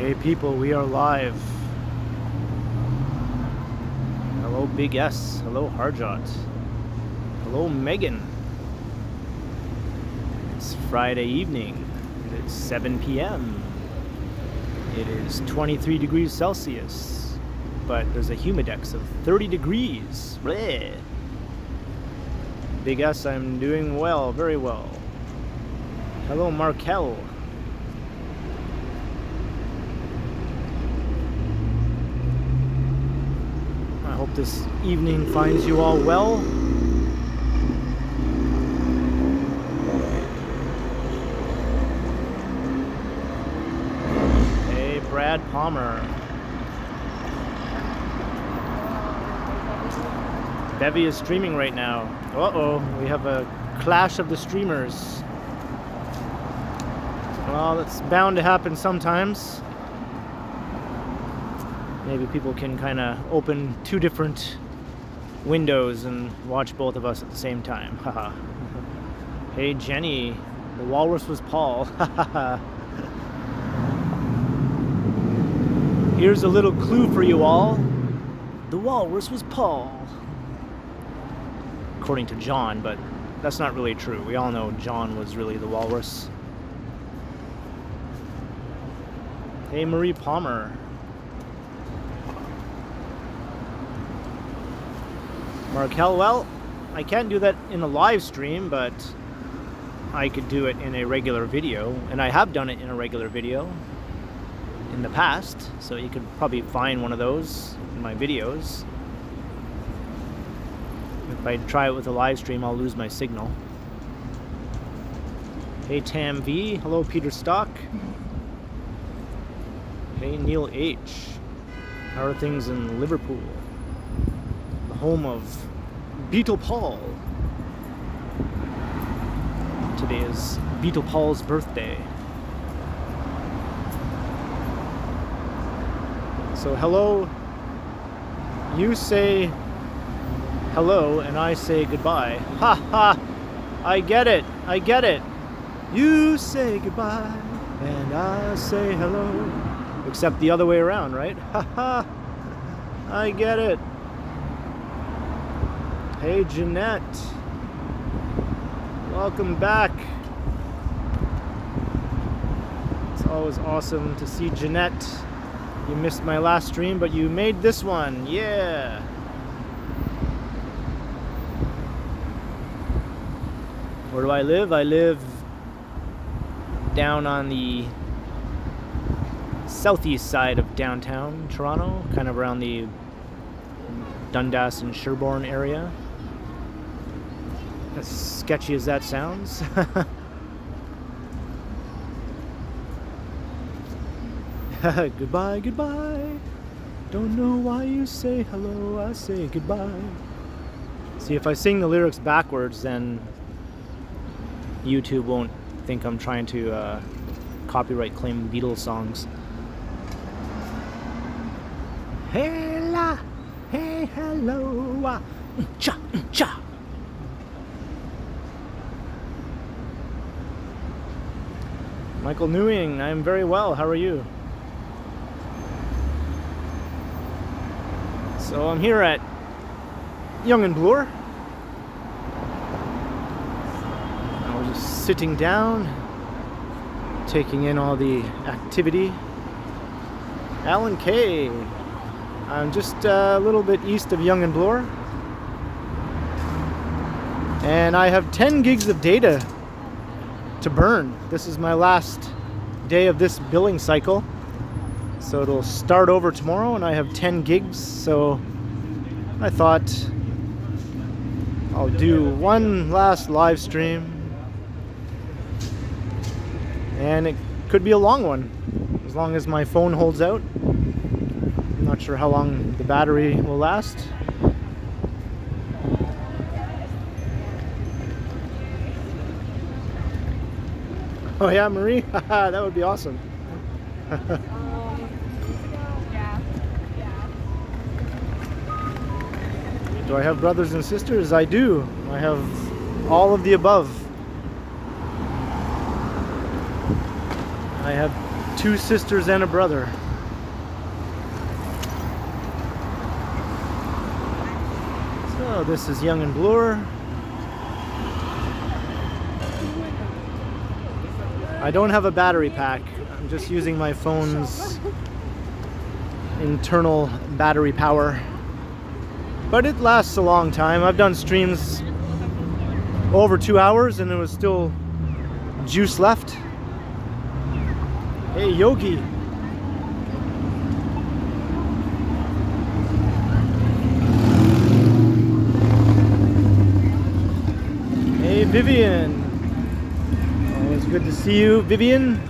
Hey people, we are live. Hello Big S, hello Harjot, hello Megan. It's Friday evening, it's 7 p.m. It is 23 degrees Celsius, but there's a humidex of 30 degrees. Bleh. Big S, I'm doing well, very well. Hello Markel. I hope this evening finds you all well. Hey, Brad Palmer. Bevy is streaming right now. Uh-oh, we have a clash of the streamers. Well, that's bound to happen sometimes. Maybe people can kind of open two different windows and watch both of us at the same time. Haha. Hey Jenny, the walrus was Paul. Here's a little clue for you all. The walrus was Paul. According to John, but that's not really true. We all know John was really the walrus. Hey Marie Palmer. Markel, well, I can't do that in a live stream, but I could do it in a regular video, and I have done it in a regular video in the past, so you could probably find one of those in my videos. If I try it with a live stream, I'll lose my signal. Hey Tam V, hello Peter Stock. Hey Neil H, how are things in Liverpool? Home of Beatle Paul. Today is Beatle Paul's birthday. So hello, you say hello and I say goodbye. Ha ha, I get it, I get it. You say goodbye and I say hello. Except the other way around, right? Ha ha, I get it. Hey Jeanette, welcome back. It's always awesome to see Jeanette. You missed my last stream, but you made this one, yeah. Where do I live? I live down on the southeast side of downtown Toronto, kind of around the Dundas and Sherbourne area. As sketchy as that sounds. Goodbye, goodbye. Don't know why you say hello, I say goodbye. See, if I sing the lyrics backwards, then YouTube won't think I'm trying to copyright claim Beatles songs. Hey la, hey hello, cha cha. Michael Newing, I'm very well. How are you? So I'm here at Young and Bloor. I was just sitting down, taking in all the activity. Alan K. I'm just a little bit east of Young and Bloor. And I have 10 gigs of data to burn. This is my last day of this billing cycle, so it'll start over tomorrow, and I have 10 gigs, so I thought I'll do one last live stream, and it could be a long one as long as my phone holds out. I'm not sure how long the battery will last. Oh yeah, Marie? That would be awesome. Do I have brothers and sisters? I do. I have all of the above. I have 2 sisters and a brother. So this is Young and Bloor. I don't have a battery pack. I'm just using my phone's internal battery power. But it lasts a long time. I've done streams over 2 hours and there was still juice left. Hey, Yogi. Hey, Vivian. Always good to see you, Vivian.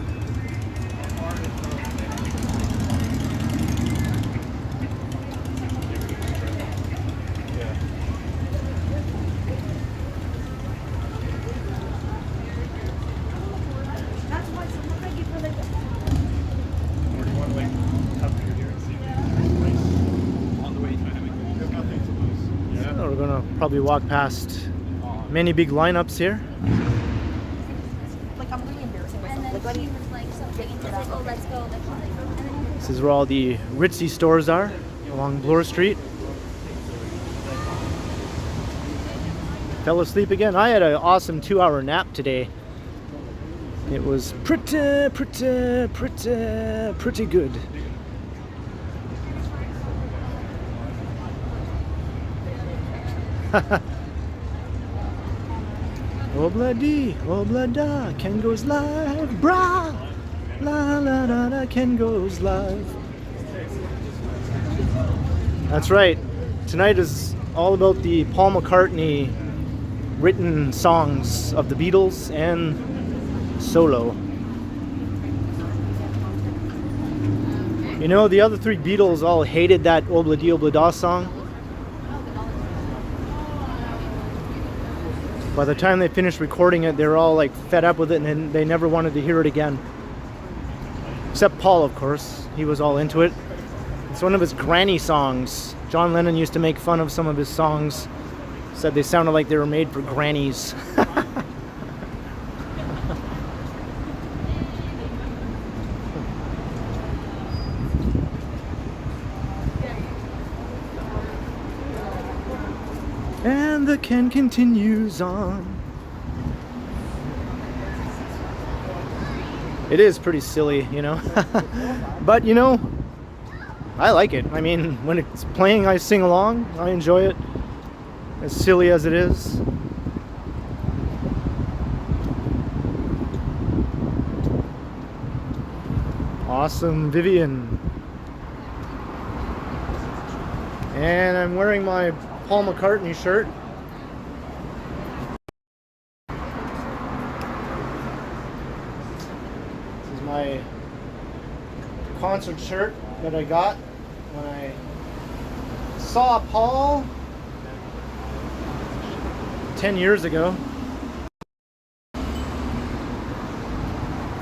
Probably walk past many big lineups here. This is where all the ritzy stores are along Bloor Street. Fell asleep again. I had an awesome 2-hour nap today. It was pretty good. Obla-dee, obla-da, Ken goes live, brah! La la la la, Ken goes live. That's right. Tonight is all about the Paul McCartney written songs of the Beatles and solo. You know, the other 3 Beatles all hated that Obla-dee, obla-da song. By the time they finished recording it, they were all like fed up with it and they never wanted to hear it again. Except Paul, of course. He was all into it. It's one of his granny songs. John Lennon used to make fun of some of his songs. Said they sounded like they were made for grannies. And the Ken continues on. It is pretty silly, you know. But, you know, I like it. I mean, when it's playing, I sing along. I enjoy it. As silly as it is. Awesome, Vivian. And I'm wearing my Paul McCartney shirt. This is my concert shirt that I got when I saw Paul 10 years ago.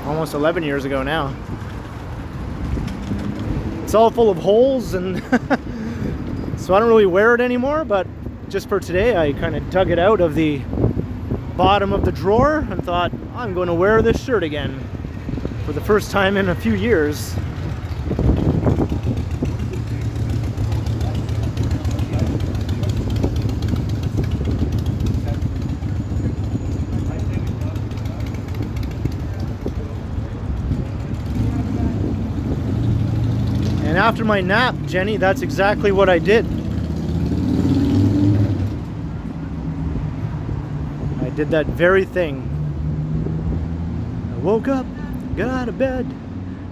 Almost 11 years ago now. It's all full of holes and so I don't really wear it anymore, but just for today I kind of dug it out of the bottom of the drawer and thought, I'm going to wear this shirt again for the first time in a few years. And after my nap, Jenny, that's exactly what I did. I did that very thing. I woke up, got out of bed,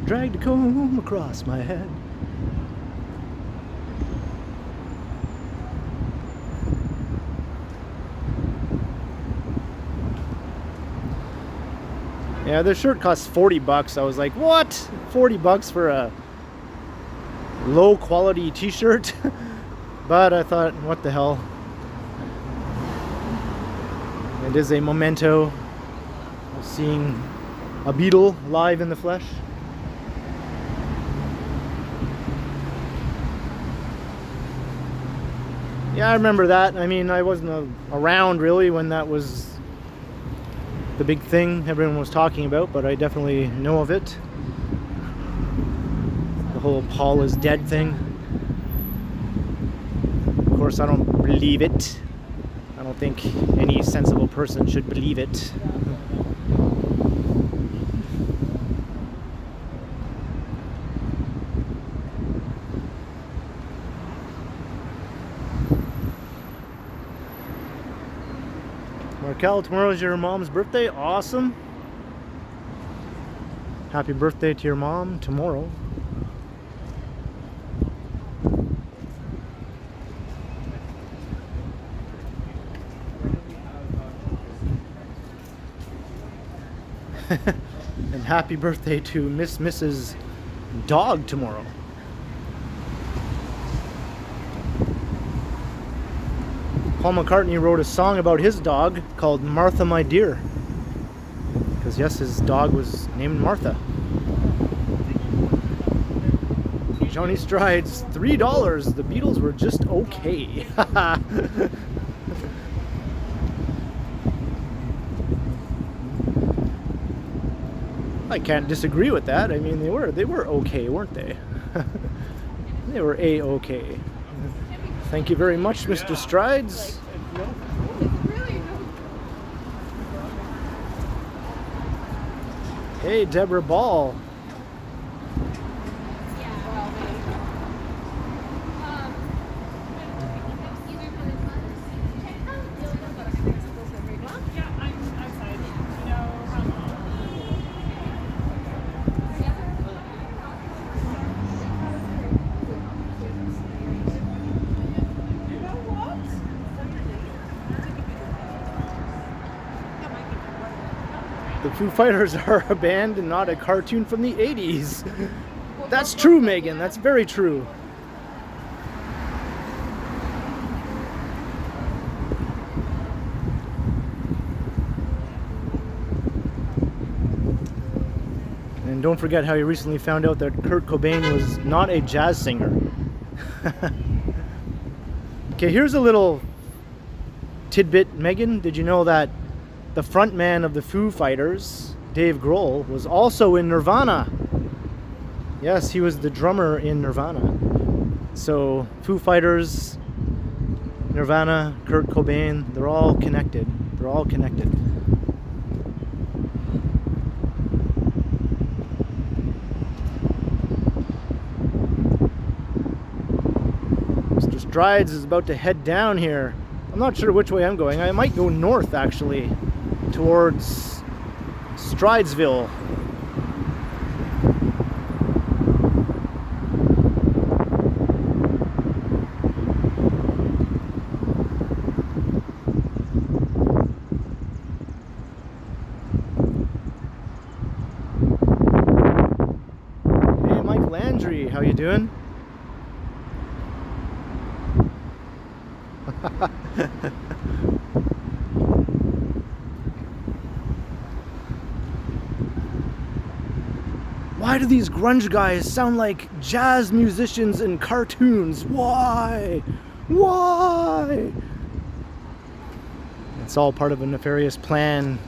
dragged a comb across my head. Yeah, this shirt costs 40 bucks. I was like, what? 40 bucks for a low quality t-shirt? But I thought, what the hell. It is a memento of seeing a Beatle live in the flesh. Yeah, I remember that. I mean, I wasn't around really when that was the big thing everyone was talking about, but I definitely know of it. whole Paul is dead thing. Of course, I don't believe it. I don't think any sensible person should believe it. Markel, tomorrow's your mom's birthday. Awesome. Happy birthday to your mom tomorrow. And happy birthday to Mrs. Dog tomorrow. Paul McCartney wrote a song about his dog called Martha My Dear. Because yes, his dog was named Martha. Johnny Strides, $3. The Beatles were just okay. I can't disagree with that. I mean, they were okay, weren't they? They were A-okay. Thank you very much, Mr. Strides. Hey, Deborah Ball. The Foo Fighters are a band and not a cartoon from the 80s. That's true, Megan. That's very true. And don't forget how you recently found out that Kurt Cobain was not a jazz singer. Okay, here's a little tidbit, Megan. Did you know that the frontman of the Foo Fighters, Dave Grohl, was also in Nirvana? Yes, he was the drummer in Nirvana. So, Foo Fighters, Nirvana, Kurt Cobain, they're all connected. They're all connected. Mr. Strides is about to head down here. I'm not sure which way I'm going. I might go north, actually, towards Stridesville. Hey, Mike Landry, how you doing? Why do these grunge guys sound like jazz musicians in cartoons? Why? Why? It's all part of a nefarious plan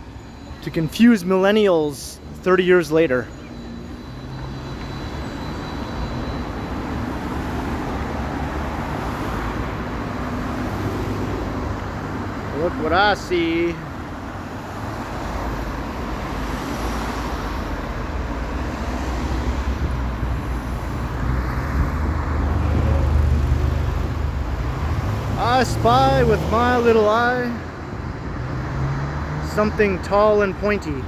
to confuse millennials 30 years later. Look what I see. I spy with my little eye something tall and pointy.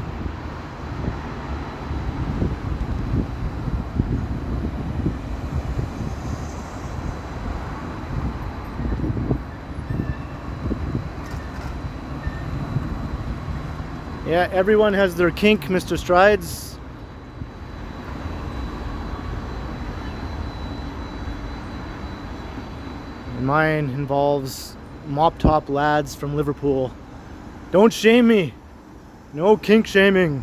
Yeah, everyone has their kink, Mr. Strides. Mine involves mop top lads from Liverpool. Don't shame me. No kink shaming.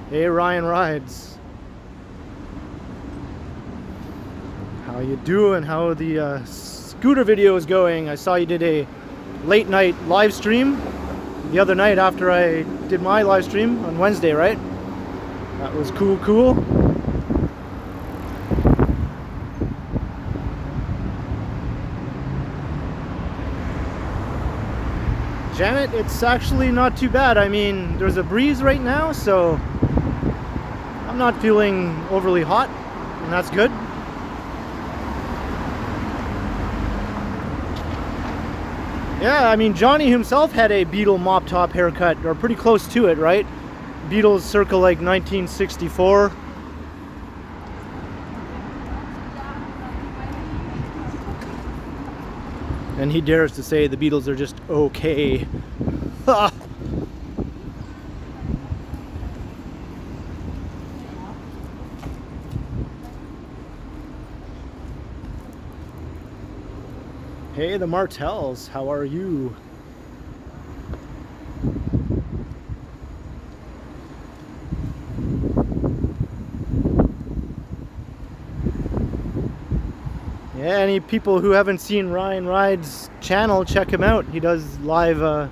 Hey, Ryan Rides. How you doing? How the scooter video is going? I saw you did a late night live stream the other night after I did my live stream on Wednesday, right? That was cool. Janet, it's actually not too bad. I mean, there's a breeze right now, so I'm not feeling overly hot, and that's good. Yeah, I mean, Johnny himself had a Beatle mop top haircut, or pretty close to it, right? Beatles circa like 1964. And he dares to say the Beatles are just okay. Hey, the Martells, how are you? Yeah, any people who haven't seen Ryan Ride's channel, check him out. He does live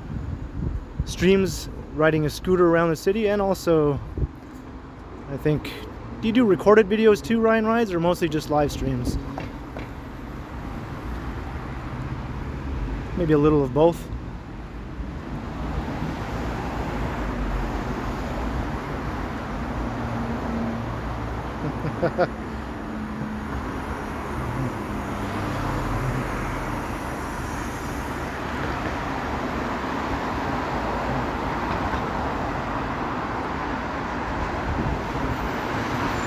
streams riding a scooter around the city, and also, I think, do you do recorded videos too, Ryan Rides, or mostly just live streams? Maybe a little of both.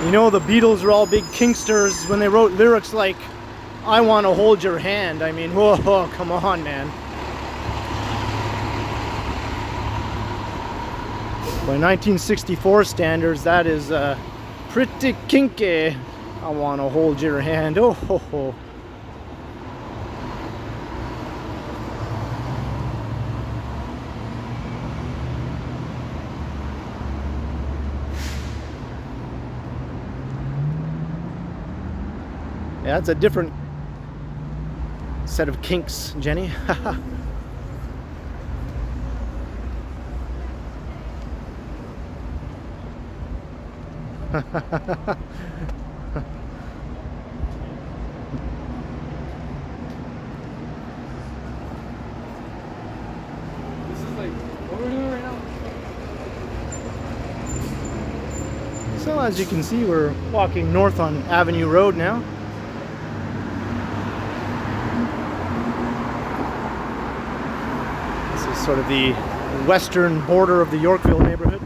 You know, the Beatles were all big kinksters when they wrote lyrics like, I want to hold your hand. I mean, whoa, come on, man. By 1964 standards, that is pretty kinky. I want to hold your hand. Oh, ho, ho. Yeah, that's a different set of kinks, Jenny. So as you can see, we're walking north on Avenue Road now. This is sort of the western border of the Yorkville neighborhood.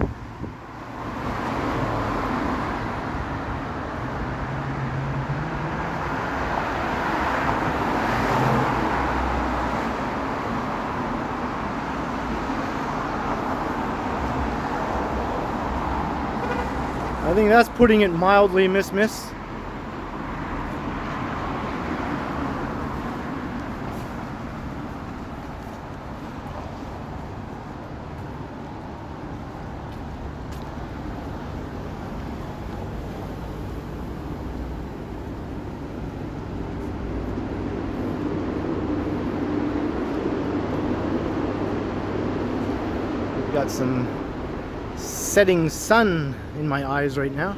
I think that's putting it mildly, miss. Got some setting sun in my eyes right now.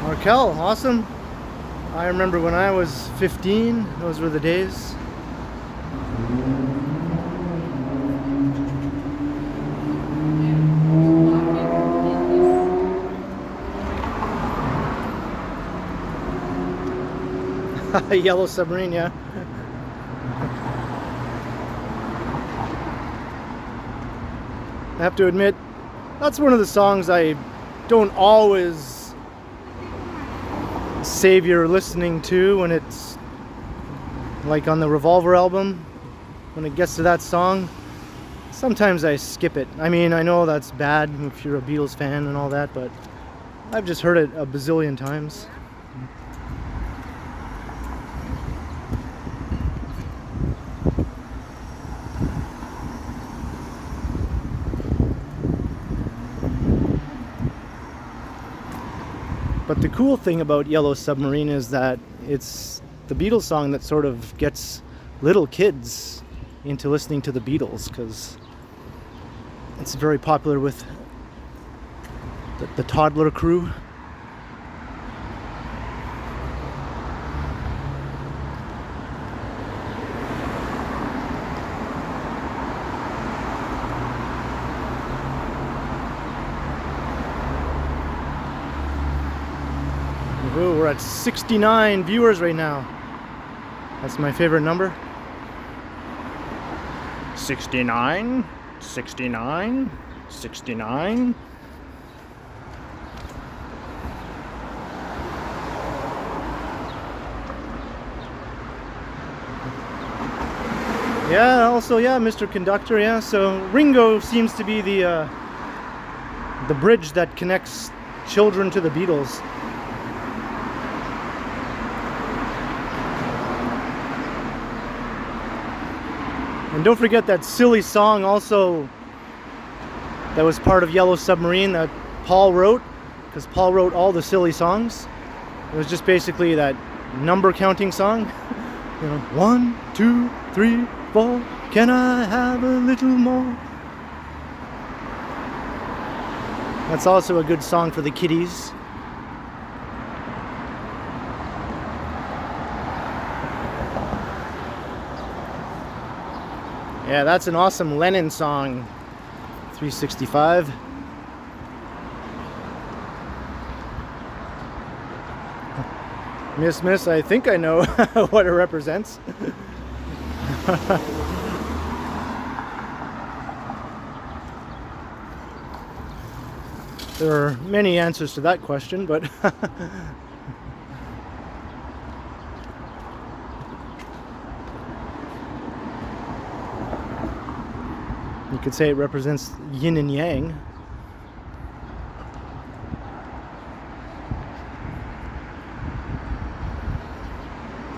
Markel, awesome. I remember when I was 15, those were the days. Yellow Submarine, yeah. I have to admit, that's one of the songs I don't always savor listening to when it's like on the Revolver album. When it gets to that song, sometimes I skip it. I mean, I know that's bad if you're a Beatles fan and all that, but I've just heard it a bazillion times. But the cool thing about Yellow Submarine is that it's the Beatles song that sort of gets little kids into listening to the Beatles, because it's very popular with the toddler crew. Ooh, we're at 69 viewers right now. That's my favorite number. 69, 69, 69. Yeah, also, yeah, Mr. Conductor, yeah. So Ringo seems to be the bridge that connects children to the Beatles. And don't forget that silly song also that was part of Yellow Submarine that Paul wrote, because Paul wrote all the silly songs. It was just basically that number counting song. You know, 1, 2, 3, 4, can I have a little more? That's also a good song for the kiddies. Yeah, that's an awesome Lennon song. 365. Miss, I think I know what it represents. There are many answers to that question, but you could say it represents yin and yang.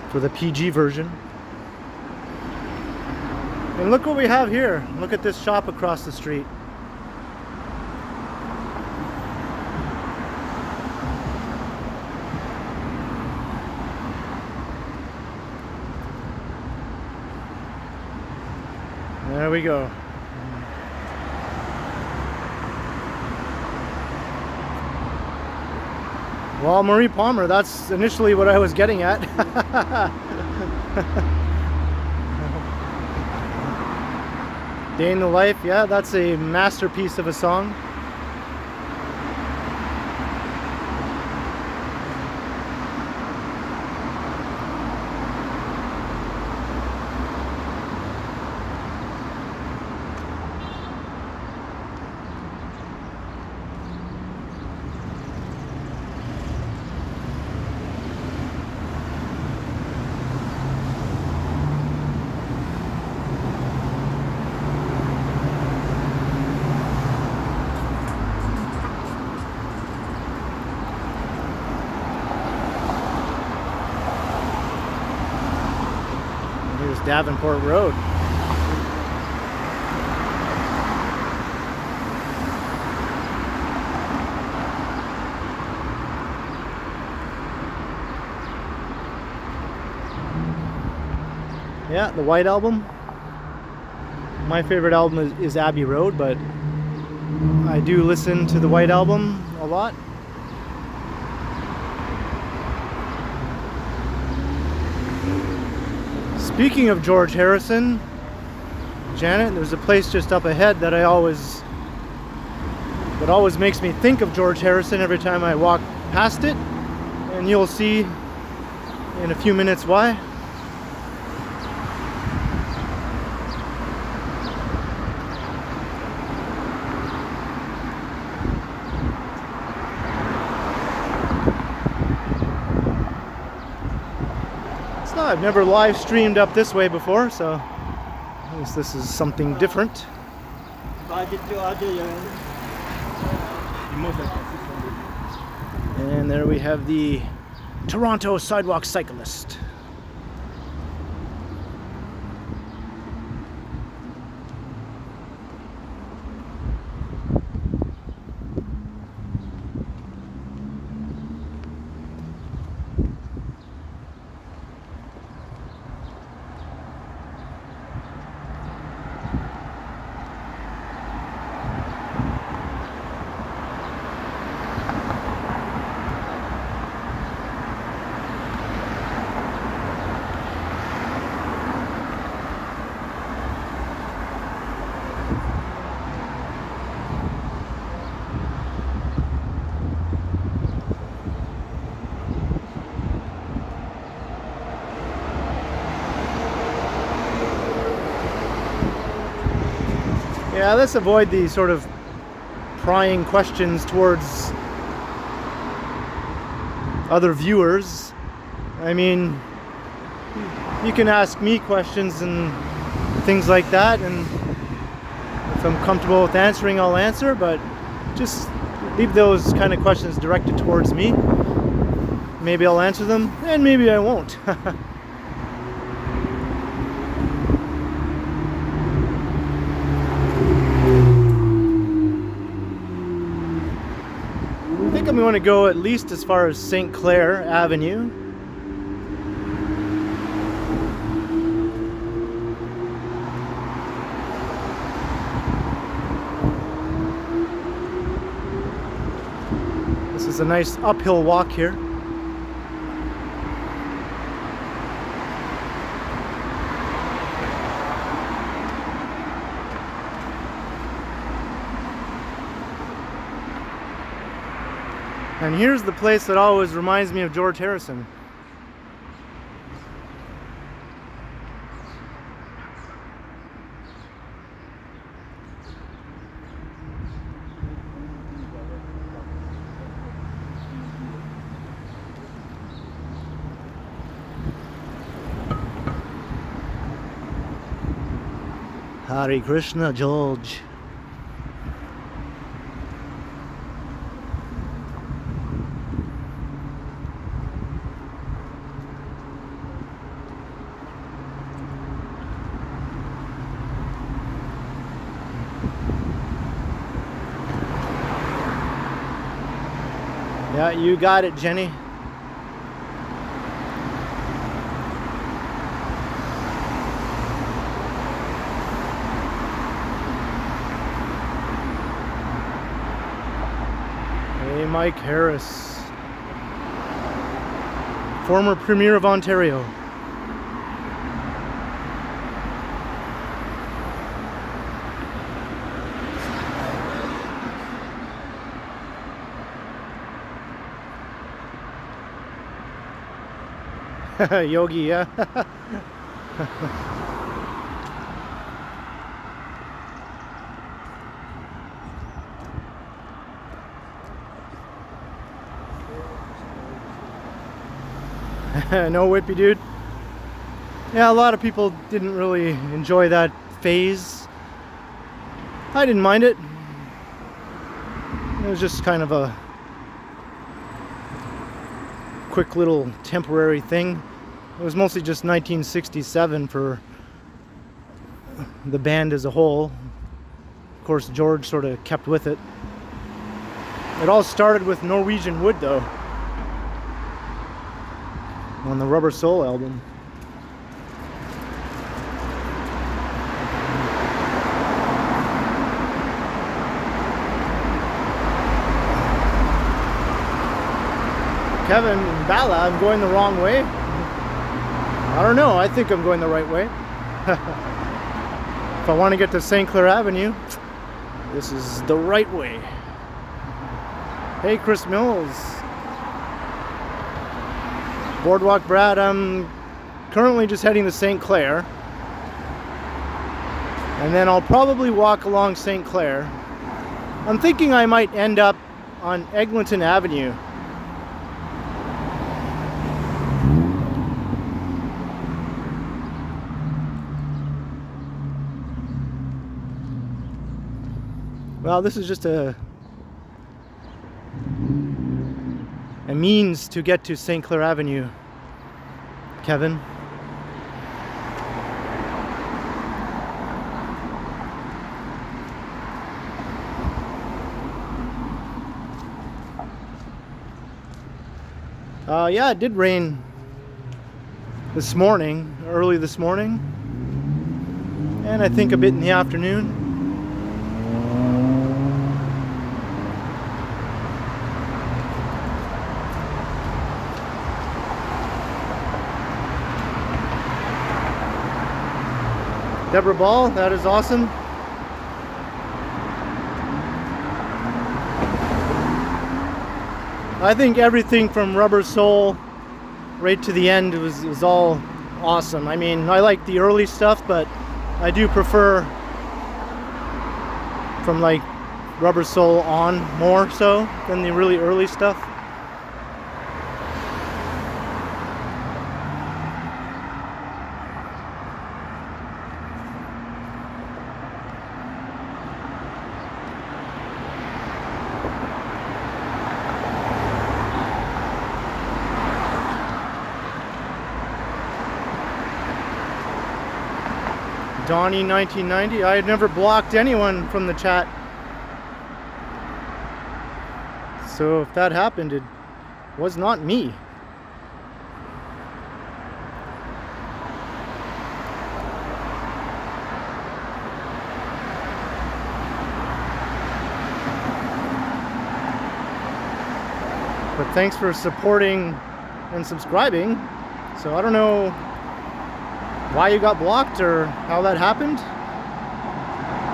For the PG version. And look what we have here. Look at this shop across the street. There we go. Well, Marie Palmer, that's initially what I was getting at. Day in the Life, yeah, that's a masterpiece of a song. Davenport Road. Yeah, the White Album. My favorite album is Abbey Road, but I do listen to the White Album a lot. Speaking of George Harrison, Janet, there's a place just up ahead that always makes me think of George Harrison every time I walk past it, and you'll see in a few minutes why. I've never live streamed up this way before, so at least this is something different. And there we have the Toronto Sidewalk Cyclist. Yeah, let's avoid the sort of prying questions towards other viewers. I mean, you can ask me questions and things like that, and if I'm comfortable with answering, I'll answer, but just leave those kind of questions directed towards me. Maybe I'll answer them, and maybe I won't. I think I'm going to go at least as far as St. Clair Avenue. This is a nice uphill walk here. And here's the place that always reminds me of George Harrison. Hare Krishna, George. Yeah, you got it, Jenny. Hey, Mike Harris, former Premier of Ontario. Yogi, yeah. No whippy, dude. Yeah, a lot of people didn't really enjoy that phase. I didn't mind it. It was just kind of a quick little temporary thing. It was mostly just 1967 for the band as a whole. Of course, George sort of kept with it. It all started with Norwegian Wood, though, on the Rubber Soul album. Kevin Bala, I'm going the wrong way. I don't know, I think I'm going the right way. If I want to get to St. Clair Avenue, this is the right way. Hey, Chris Mills. Boardwalk Brad, I'm currently just heading to St. Clair. And then I'll probably walk along St. Clair. I'm thinking I might end up on Eglinton Avenue. Well, this is just a means to get to St. Clair Avenue, Kevin. Yeah, it did rain this morning, early this morning, and I think a bit in the afternoon. Deborah Ball, that is awesome. I think everything from Rubber Soul right to the end was all awesome. I mean, I like the early stuff, but I do prefer from like Rubber Soul on more so than the really early stuff. Donnie 1990, I had never blocked anyone from the chat. So if that happened, it was not me. But thanks for supporting and subscribing. So I don't know why you got blocked or how that happened.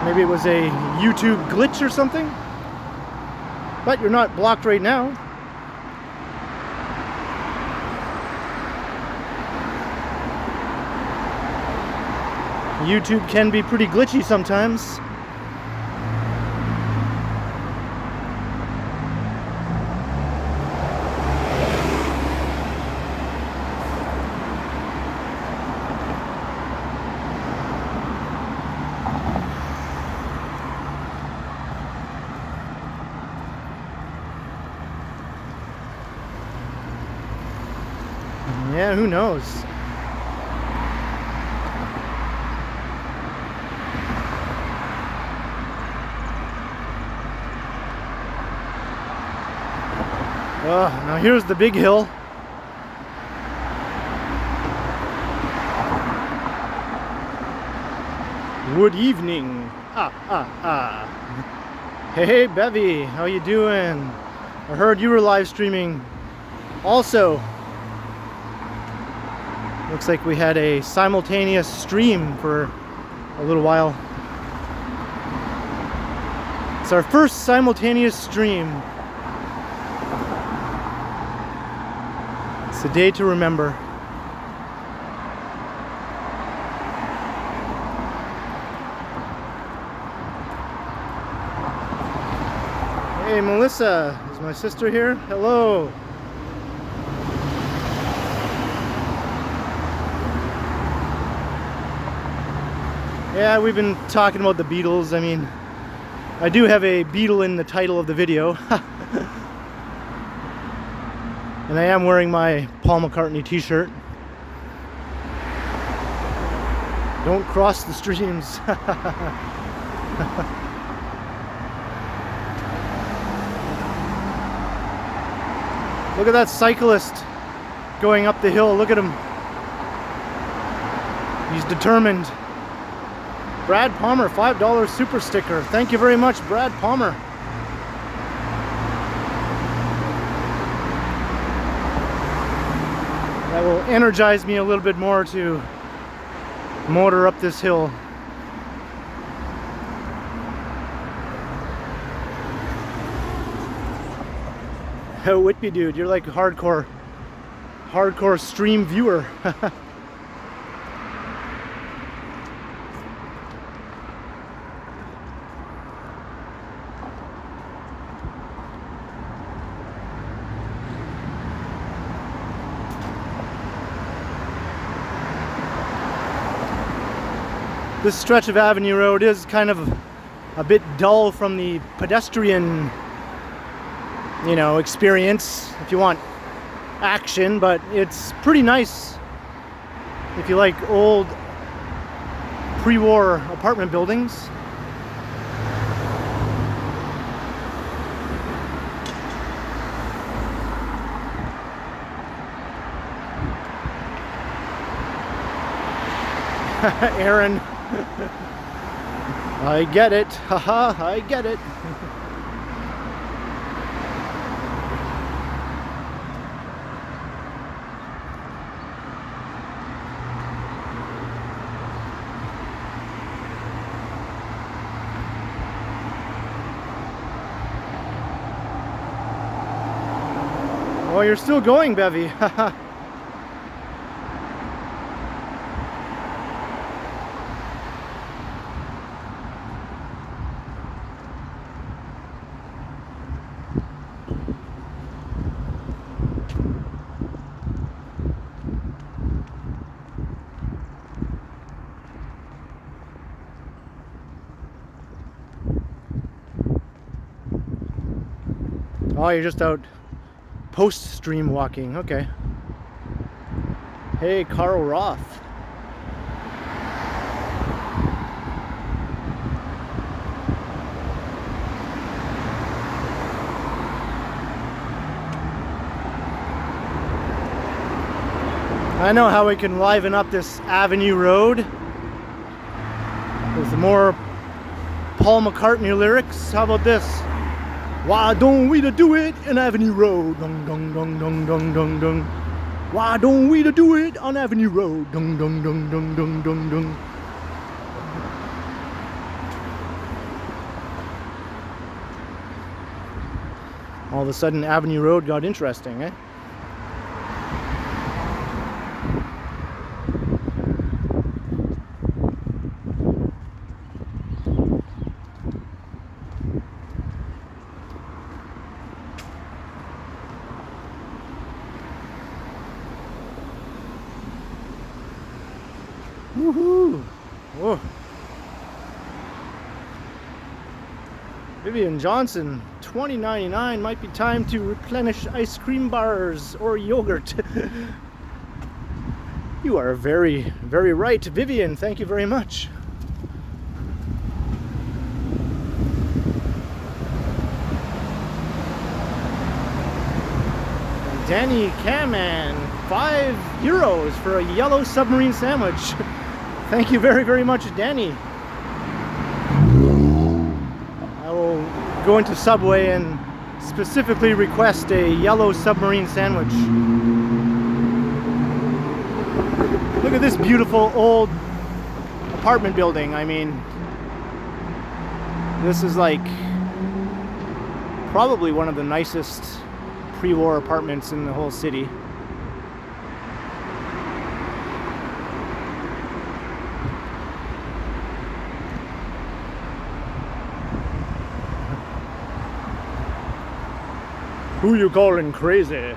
Maybe it was a YouTube glitch or something. But you're not blocked right now. YouTube can be pretty glitchy sometimes. Yeah, who knows? Oh, now here's the big hill. Good evening. Hey, Bevy, how you doing? I heard you were live streaming also. Looks like we had a simultaneous stream for a little while. It's our first simultaneous stream. It's a day to remember. Hey, Melissa, is my sister here? Hello. Yeah, we've been talking about the Beatles. I mean, I do have a Beatle in the title of the video. And I am wearing my Paul McCartney t-shirt. Don't cross the streams. Look at that cyclist going up the hill. Look at him. He's determined. Brad Palmer, $5 super sticker. Thank you very much, Brad Palmer. That will energize me a little bit more to motor up this hill. Oh, Whitby dude, you're like a hardcore stream viewer. This stretch of Avenue Road is kind of a bit dull from the pedestrian, you know, experience if you want action, but it's pretty nice if you like old pre-war apartment buildings. Aaron. I get it. Haha, I get it. Oh, you're still going, Bevy. Oh, you're just out post-stream walking. Okay. Hey, Carl Roth. I know how we can liven up this Avenue Road with more Paul McCartney lyrics. How about this? Why don't we do it in Avenue Road? Dung, dung, dung, dung, dung, dung, dung. Why don't we do it on Avenue Road? Dung, dung, dung, dung, dung, dung, dung. All of a sudden, Avenue Road got interesting, eh? Woohoo! Whoa. Vivian Johnson, $20.99. Might be time to replenish ice cream bars or yogurt. You are very, very right, Vivian. Thank you very much. Danny Caman, €5 for a yellow submarine sandwich. Thank you very, very much, Danny. I will go into Subway and specifically request a yellow submarine sandwich. Look at this beautiful old apartment building. I mean, this is like probably one of the nicest pre-war apartments in the whole city. Who you calling crazy?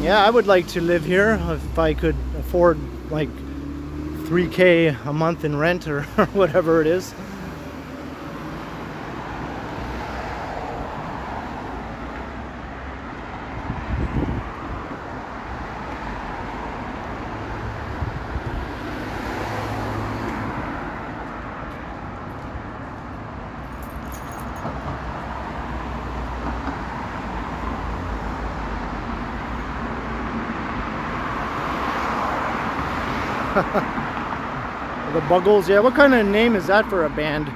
Yeah, I would like to live here if I could afford like $3K a month in rent or whatever it is. The Buggles, yeah, what kind of name is that for a band?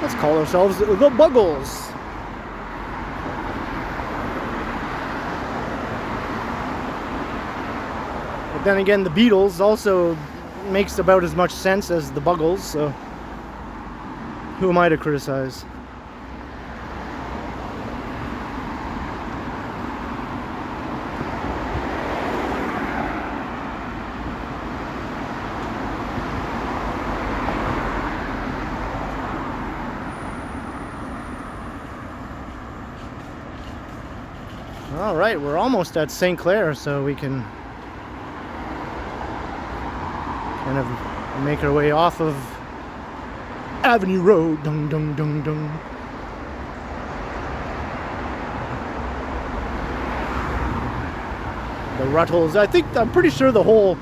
Let's call ourselves the Buggles. But then again, the Beatles also makes about as much sense as the Buggles, so who am I to criticize? All right, we're almost at St. Clair, so we can kind of make our way off of Avenue Road. Dung, dung, dung, dung. The Ruttles. I'm pretty sure the whole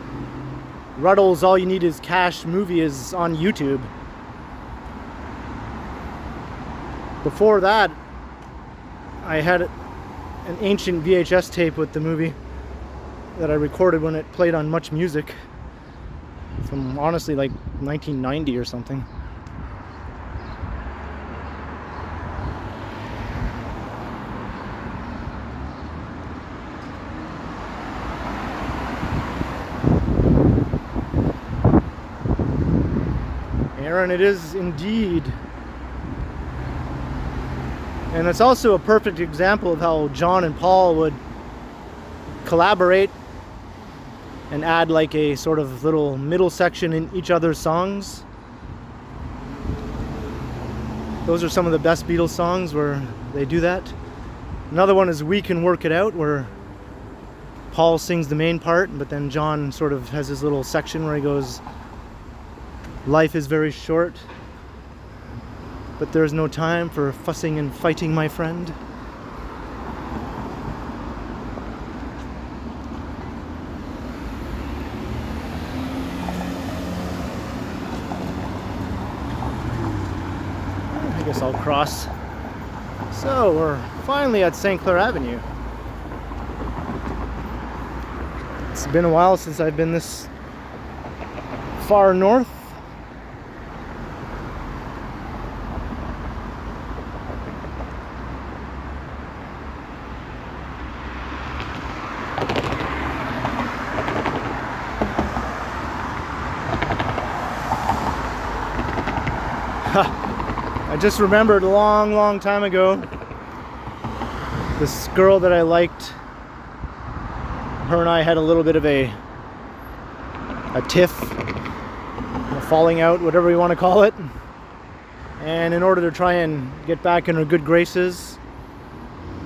Ruttles All You Need Is Cash movie is on YouTube. Before that, I had an ancient VHS tape with the movie that I recorded when it played on Much Music from honestly like 1990 or something. Aaron, it is indeed. And it's also a perfect example of how John and Paul would collaborate and add like a sort of little middle section in each other's songs. Those are some of the best Beatles songs where they do that. Another one is We Can Work It Out, where Paul sings the main part, but then John sort of has his little section where he goes, "Life is very short, but there's no time for fussing and fighting, my friend." I guess I'll cross. So we're finally at St. Clair Avenue. It's been a while since I've been this far north. I just remembered a long time ago, this girl that I liked, her and I had a little bit of a tiff, a falling out, whatever you want to call it. And in order to try and get back in her good graces,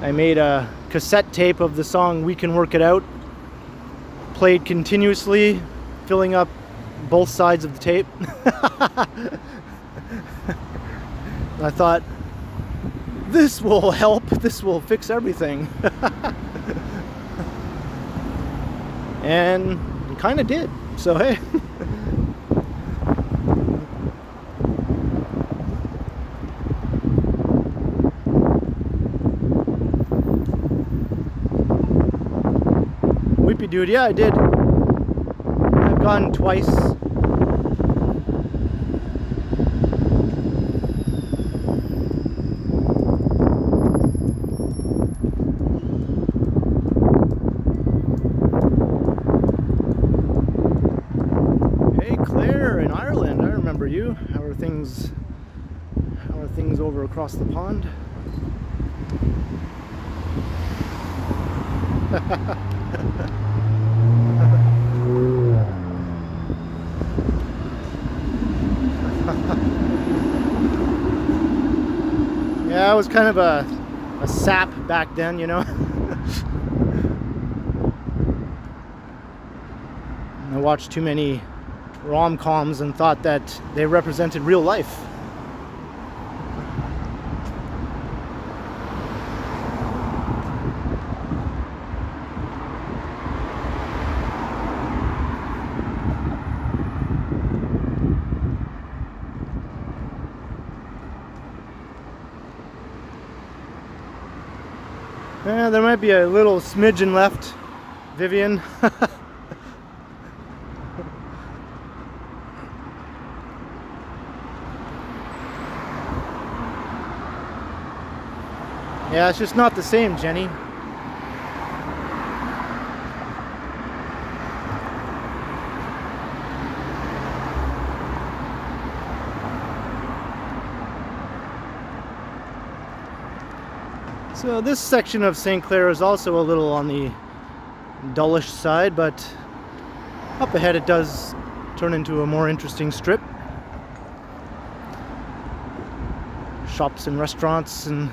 I made a cassette tape of the song "We Can Work It Out," played continuously, filling up both sides of the tape. I thought, this will help, this will fix everything. And it kind of did, so hey. Weepy dude, yeah, I did. I've gone twice. How are things over across the pond? Yeah, I was kind of a sap back then, you know. I watched too many rom-coms and thought that they represented real life. Yeah, there might be a little smidgen left, Vivian. Yeah, it's just not the same, Jenny. So this section of St. Clair is also a little on the dullish side, but up ahead it does turn into a more interesting strip. Shops and restaurants and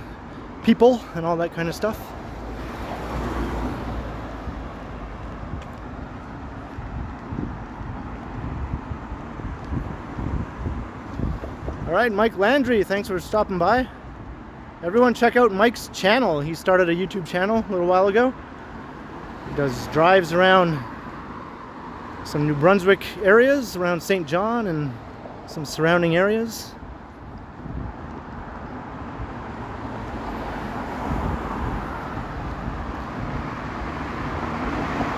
people and all that kind of stuff. All right, Mike Landry, thanks for stopping by. Everyone check out Mike's channel. He started a YouTube channel a little while ago. He does drives around some New Brunswick areas, around St. John and some surrounding areas.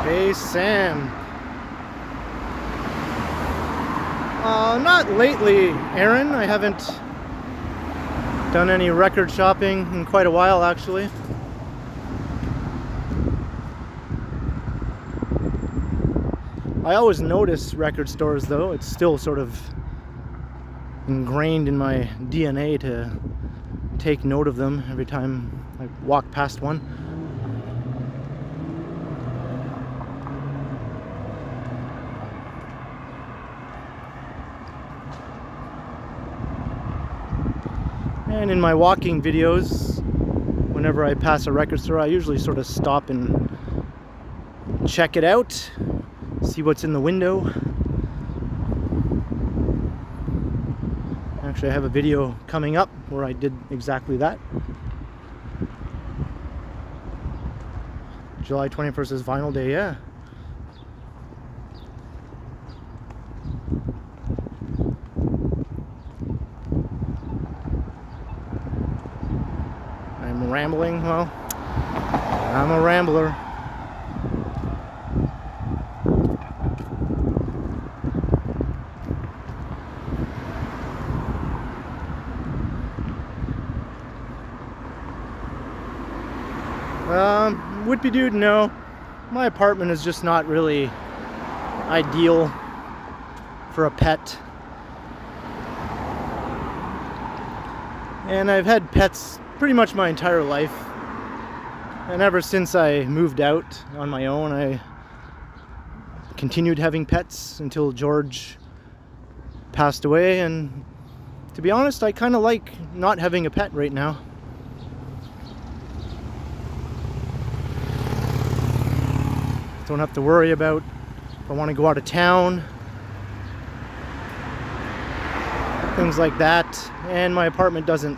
Hey, Sam. Not lately, Aaron. I haven't done any record shopping in quite a while, actually. I always notice record stores, though. It's still sort of ingrained in my DNA to take note of them every time I walk past one. And in my walking videos, whenever I pass a record store, I usually sort of stop and check it out, see what's in the window. Actually, I have a video coming up where I did exactly that. July 21st is Vinyl Day, yeah. I'm rambling, well, I'm a rambler. Would-be dude, no. My apartment is just not really ideal for a pet. And I've had pets pretty much my entire life. And ever since I moved out on my own, I continued having pets until George passed away. And to be honest, I kind of like not having a pet right now. Don't have to worry about if I want to go out of town, things like that. And my apartment doesn't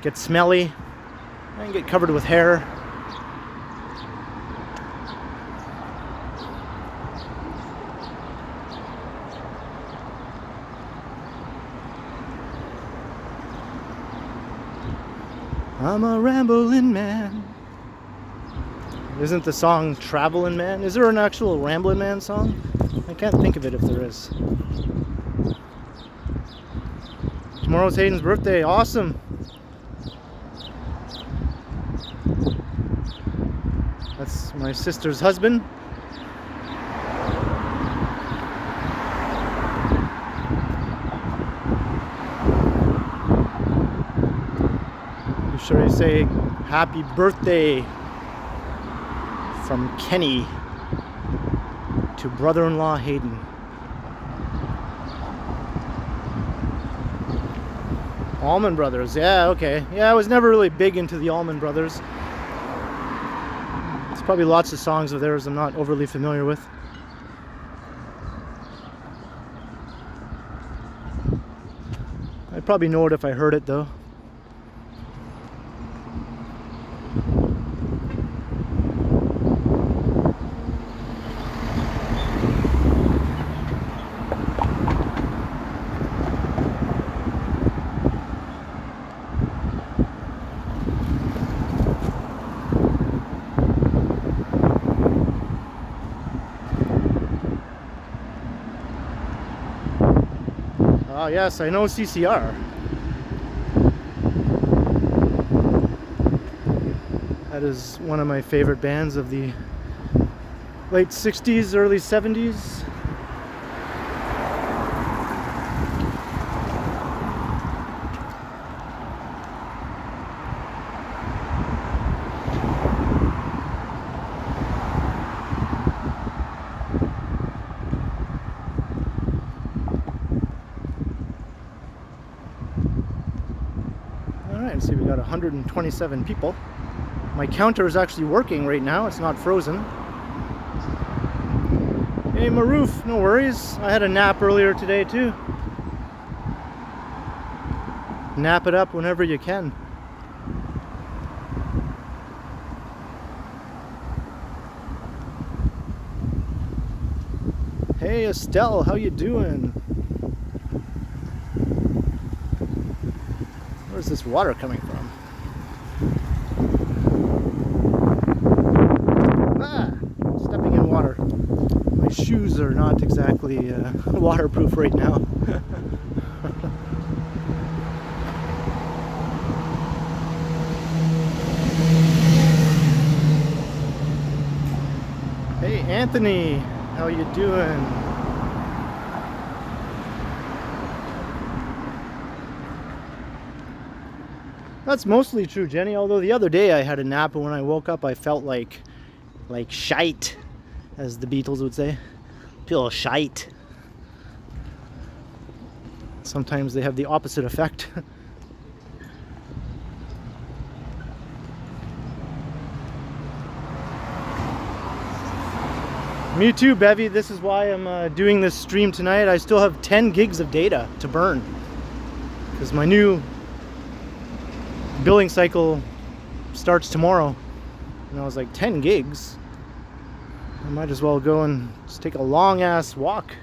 get smelly and get covered with hair. I'm a rambling man. Isn't the song Travelin' Man? Is there an actual Ramblin' Man song? I can't think of it if there is. Tomorrow's Hayden's birthday. Awesome. That's my sister's husband. Be sure you say happy birthday from Kenny to brother-in-law Hayden. Allman Brothers, yeah, okay. Yeah, I was never really big into the Allman Brothers. There's probably lots of songs of theirs I'm not overly familiar with. I'd probably know it if I heard it though. Oh yes, I know CCR. That is one of my favorite bands of the late 60s, early 70s. See, we got 127 people. My counter is actually working right now. It's not frozen. Hey, Maroof, no worries. I had a nap earlier today too. Nap it up whenever you can. Hey, Estelle, how you doing? Where's this water coming from? Ah, stepping in water. My shoes are not exactly waterproof right now. Hey, Anthony, how you doing? That's mostly true, Jenny, although the other day I had a nap and when I woke up I felt like shite, as the Beatles would say. Feel shite. Sometimes they have the opposite effect. Me too, Bevy. This is why I'm doing this stream tonight. I still have 10 gigs of data to burn because my new billing cycle starts tomorrow. And I was like, 10 gigs? I might as well go and just take a long ass walk.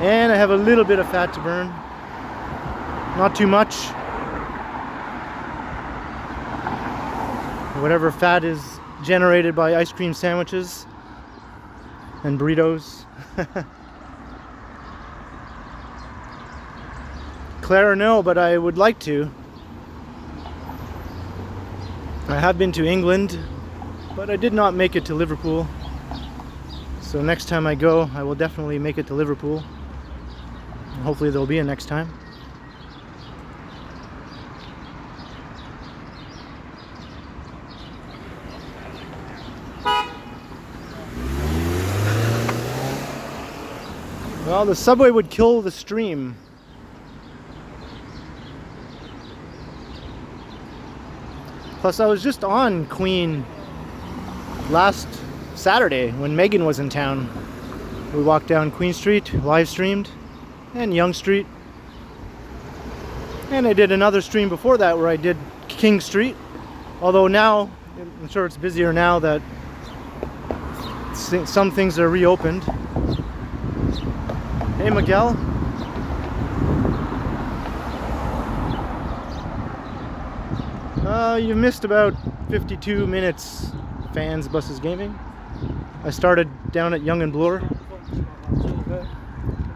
And I have a little bit of fat to burn. Not too much. Whatever fat is generated by ice cream sandwiches and burritos. Claire, no, but I would like to. I have been to England, but I did not make it to Liverpool. So next time I go, I will definitely make it to Liverpool. Hopefully there'll be a next time. Well, the subway would kill the stream. Plus, I was just on Queen last Saturday when Megan was in town. We walked down Queen Street, live streamed, and Yonge Street. And I did another stream before that where I did King Street. Although now, I'm sure it's busier now that some things are reopened. Hey, Miguel. You missed about 52 minutes, Fans Buses Gaming. I started down at Yonge and Bloor.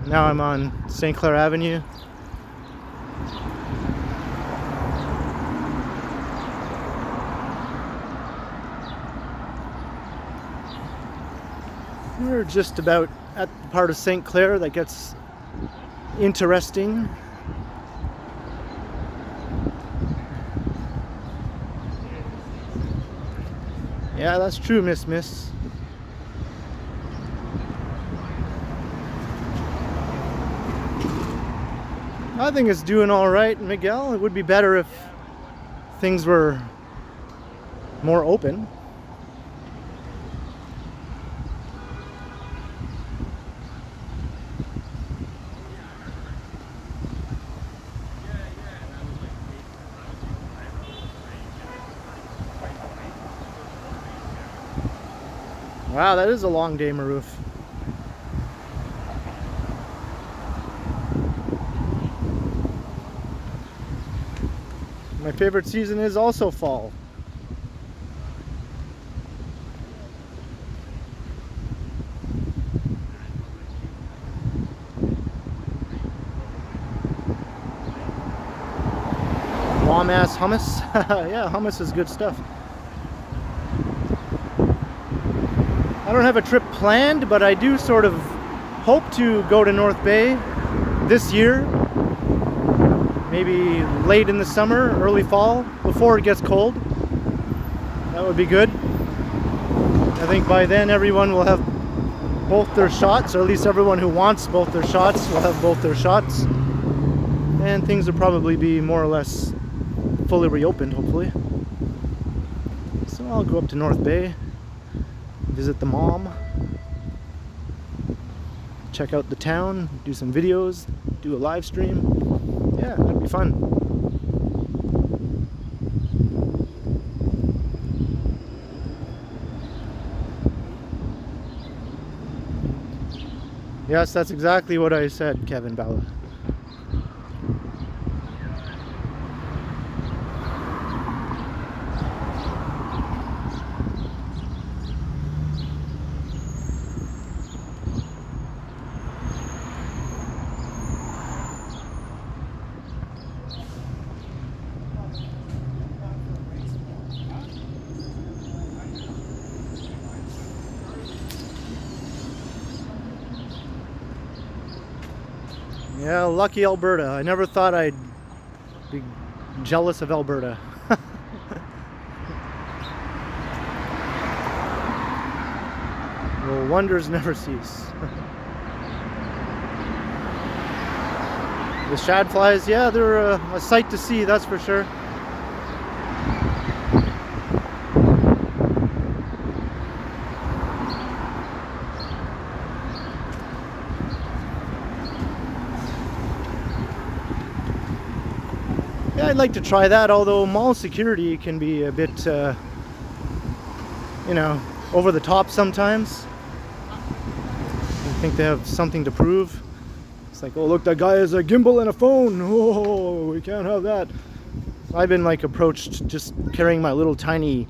Now I'm on St. Clair Avenue. We're just about at the part of St. Clair that gets interesting. Yeah, that's true, Miss. I think it's doing all right, Miguel. It would be better if things were more open. Wow, that is a long day, Maroof. My favorite season is also fall. Bomb-ass hummus. Yeah, hummus is good stuff. I don't have a trip planned, but I do sort of hope to go to North Bay this year. Maybe late in the summer, early fall, before it gets cold. That would be good. I think by then everyone will have both their shots, or at least everyone who wants both their shots will have both their shots. And things will probably be more or less fully reopened, hopefully. So I'll go up to North Bay, visit the mom, check out the town, do some videos, do a live stream. Yeah, that'd be fun. Yes, that's exactly what I said, Kevin Balla. Yeah, lucky Alberta. I never thought I'd be jealous of Alberta. Well, wonders never cease. The shadflies, yeah, they're a sight to see, that's for sure. Yeah, I'd like to try that, although mall security can be a bit, you know, over the top sometimes. I think they have something to prove. It's like, oh look, that guy has a gimbal and a phone. Oh, we can't have that. I've been like approached just carrying my little tiny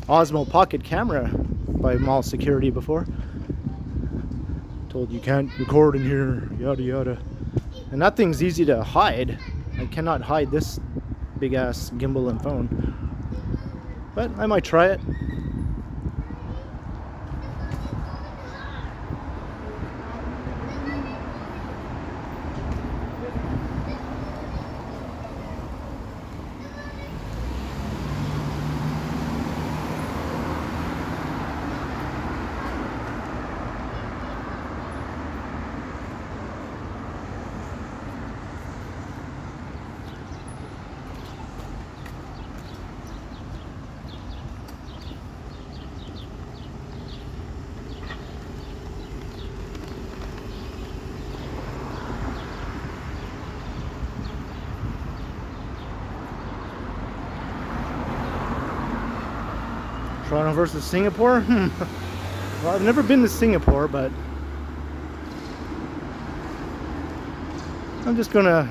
Osmo pocket camera by mall security before. Told you can't record in here, yada yada. And that thing's easy to hide. I cannot hide this big ass gimbal and phone. But I might try it. Toronto versus Singapore? Well, I've never been to Singapore, but I'm just gonna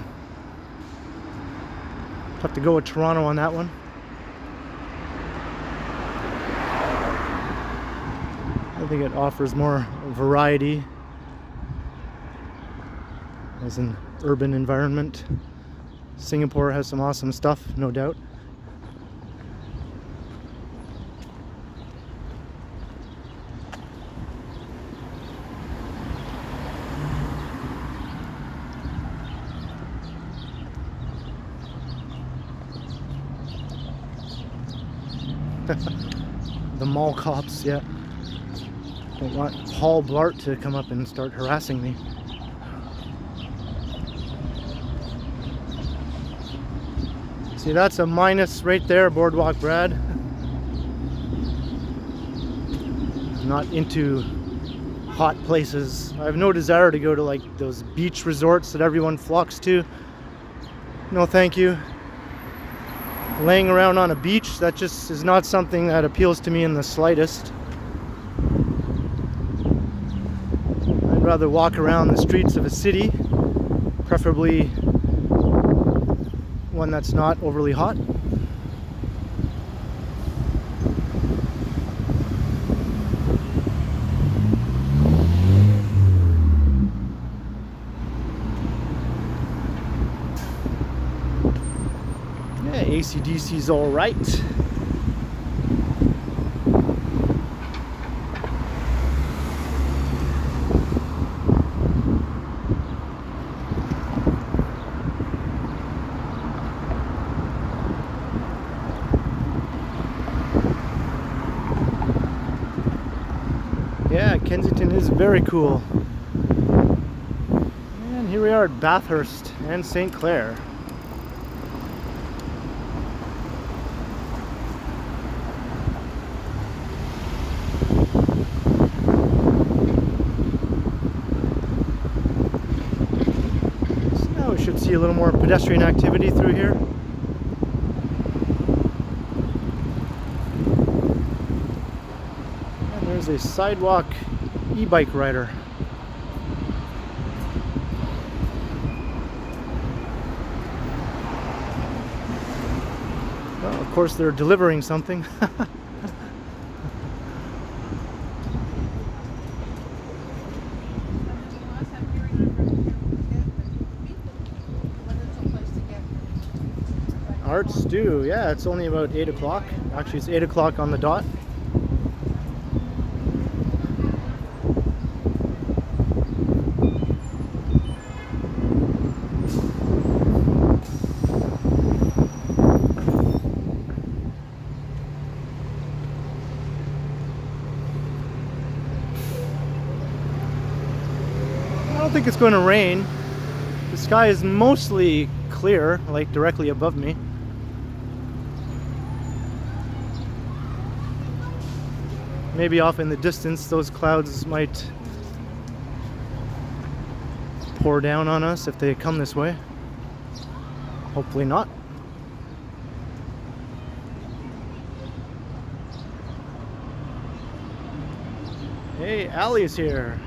have to go with Toronto on that one. I think it offers more variety as an urban environment. Singapore has some awesome stuff, no doubt. The mall cops, yeah. Don't want Paul Blart to come up and start harassing me. See, that's a minus right there, Boardwalk Brad. I'm not into hot places. I have no desire to go to like those beach resorts that everyone flocks to. No, thank you. Laying around on a beach, that just is not something that appeals to me in the slightest. I'd rather walk around the streets of a city, preferably one that's not overly hot. AC/DC's all right. Yeah, Kensington is very cool. And here we are at Bathurst and St. Clair. Should see a little more pedestrian activity through here. And there's a sidewalk e-bike rider. Well, of course they're delivering something. Art Stew, yeah, it's only about 8 o'clock. Actually, it's 8 o'clock on the dot. I don't think it's going to rain. The sky is mostly clear, like directly above me. Maybe off in the distance those clouds might pour down on us if they come this way. Hopefully not. Hey, Allie's here.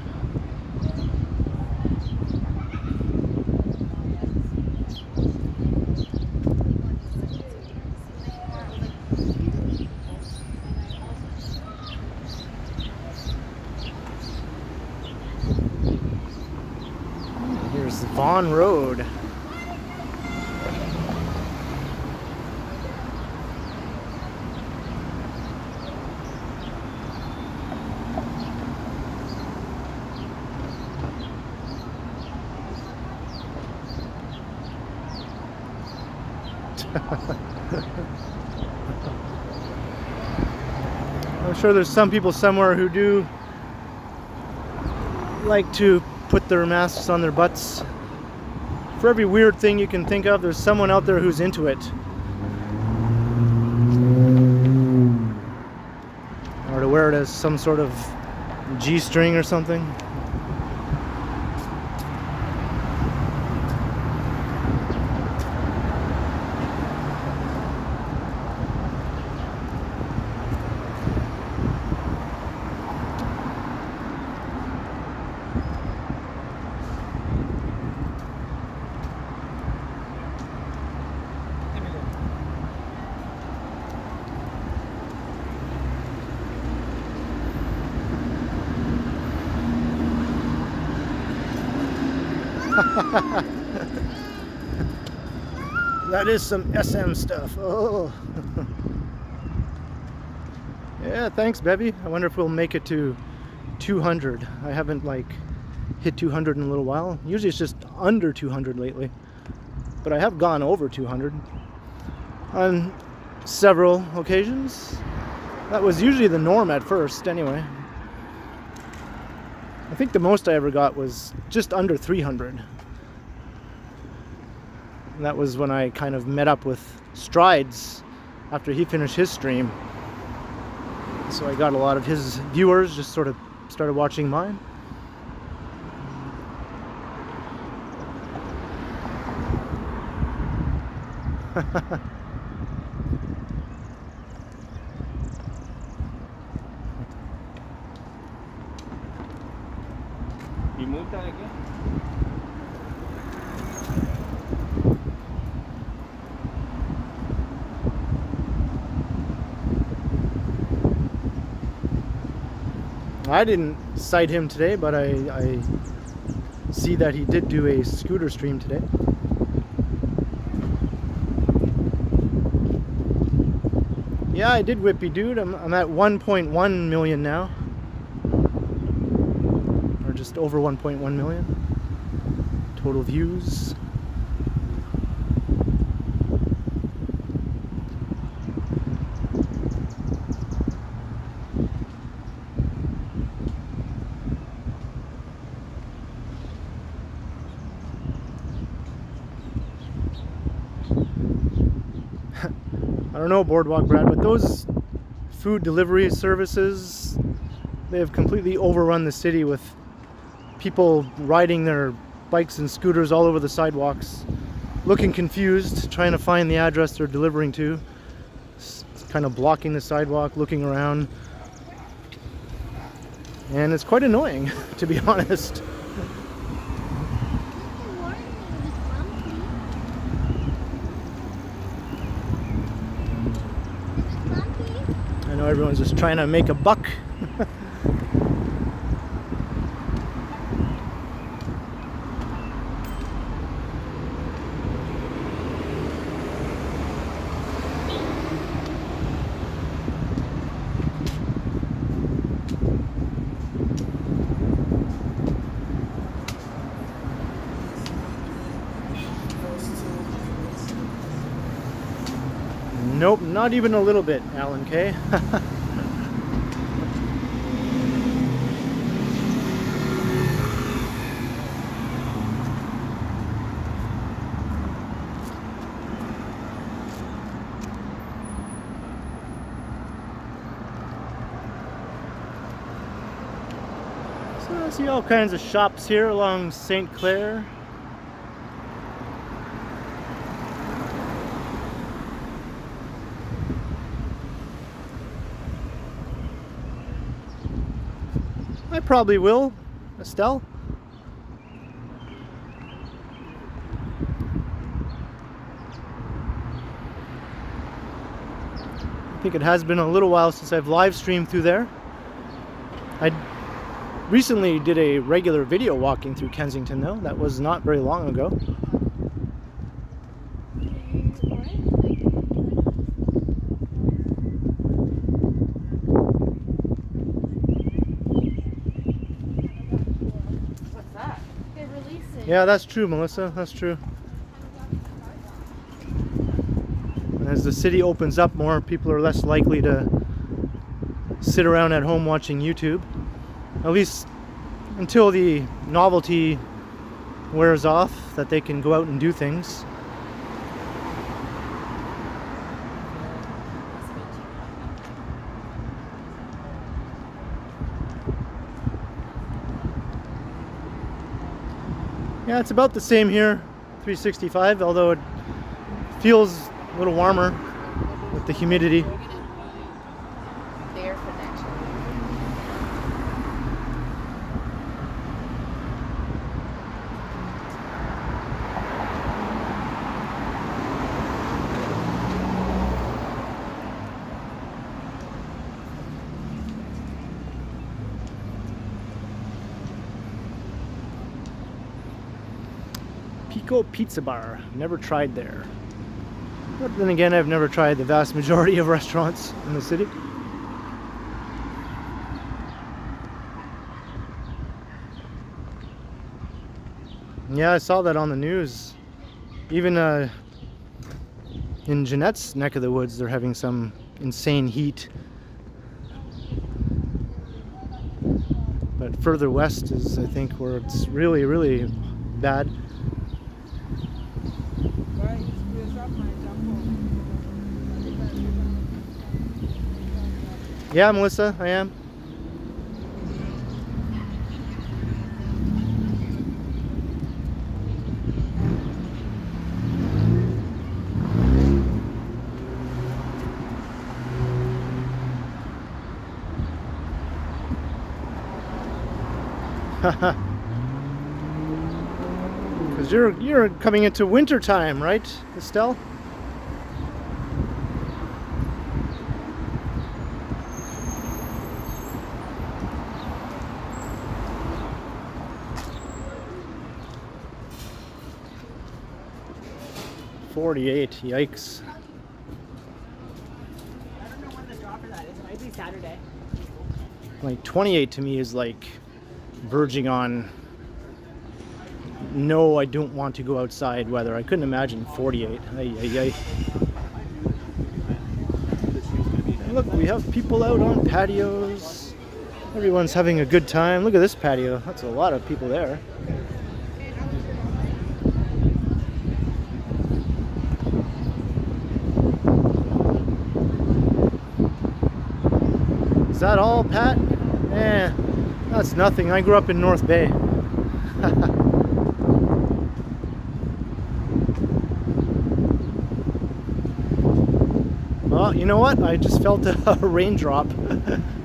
Here's Vaughan Road. I'm sure there's some people somewhere who do like to put their masks on their butts. For every weird thing you can think of, there's someone out there who's into it. Or to wear it as some sort of G-string or something. That is some SM stuff. Oh. Yeah, thanks, Bevy. I wonder if we'll make it to 200. I haven't hit 200 in a little while. Usually it's just under 200 lately. But I have gone over 200 on several occasions. That was usually the norm at first, anyway. I think the most I ever got was just under 300. And that was when I kind of met up with Strides after he finished his stream. So I got a lot of his viewers, just sort of started watching mine. You moved that again? I didn't cite him today, but I see that he did do a scooter stream today. Yeah, I did Whippy Dude. I'm at 1.1 million now. Or just over 1.1 million total views. I don't know, Boardwalk Brad, but those food delivery services, they have completely overrun the city with people riding their bikes and scooters all over the sidewalks, looking confused, trying to find the address they're delivering to, kind of blocking the sidewalk, looking around. And it's quite annoying, to be honest. I know everyone's just trying to make a buck. Nope, not even a little bit, Alan K. So I see all kinds of shops here along St. Clair. I probably will, Estelle. I think it has been a little while since I've live streamed through there. I recently did a regular video walking through Kensington though. That was not very long ago. What's that? They're releasing. Yeah, that's true, Melissa. That's true. As the city opens up more, people are less likely to sit around at home watching YouTube. At least until the novelty wears off, that they can go out and do things. Yeah, it's about the same here, 365, although it feels a little warmer with the humidity. Their connection. Pico Pizza Bar. Never tried there. But then again, I've never tried the vast majority of restaurants in the city. Yeah, I saw that on the news. Even in Jeanette's neck of the woods, they're having some insane heat. But further west is, I think, where it's really, really bad. Yeah, Melissa, I am. Because you're coming into winter time, right, Estelle? $48, yikes. I don't know when the drop for that is. It might be Saturday. Like 28 to me is like verging on no, I don't want to go outside weather. I couldn't imagine 48. Ay, ay, ay. Look, we have people out on patios. Everyone's having a good time. Look at this patio. That's a lot of people there. Is that all, Pat? Eh, that's nothing. I grew up in North Bay. Well, you know what? I just felt a raindrop.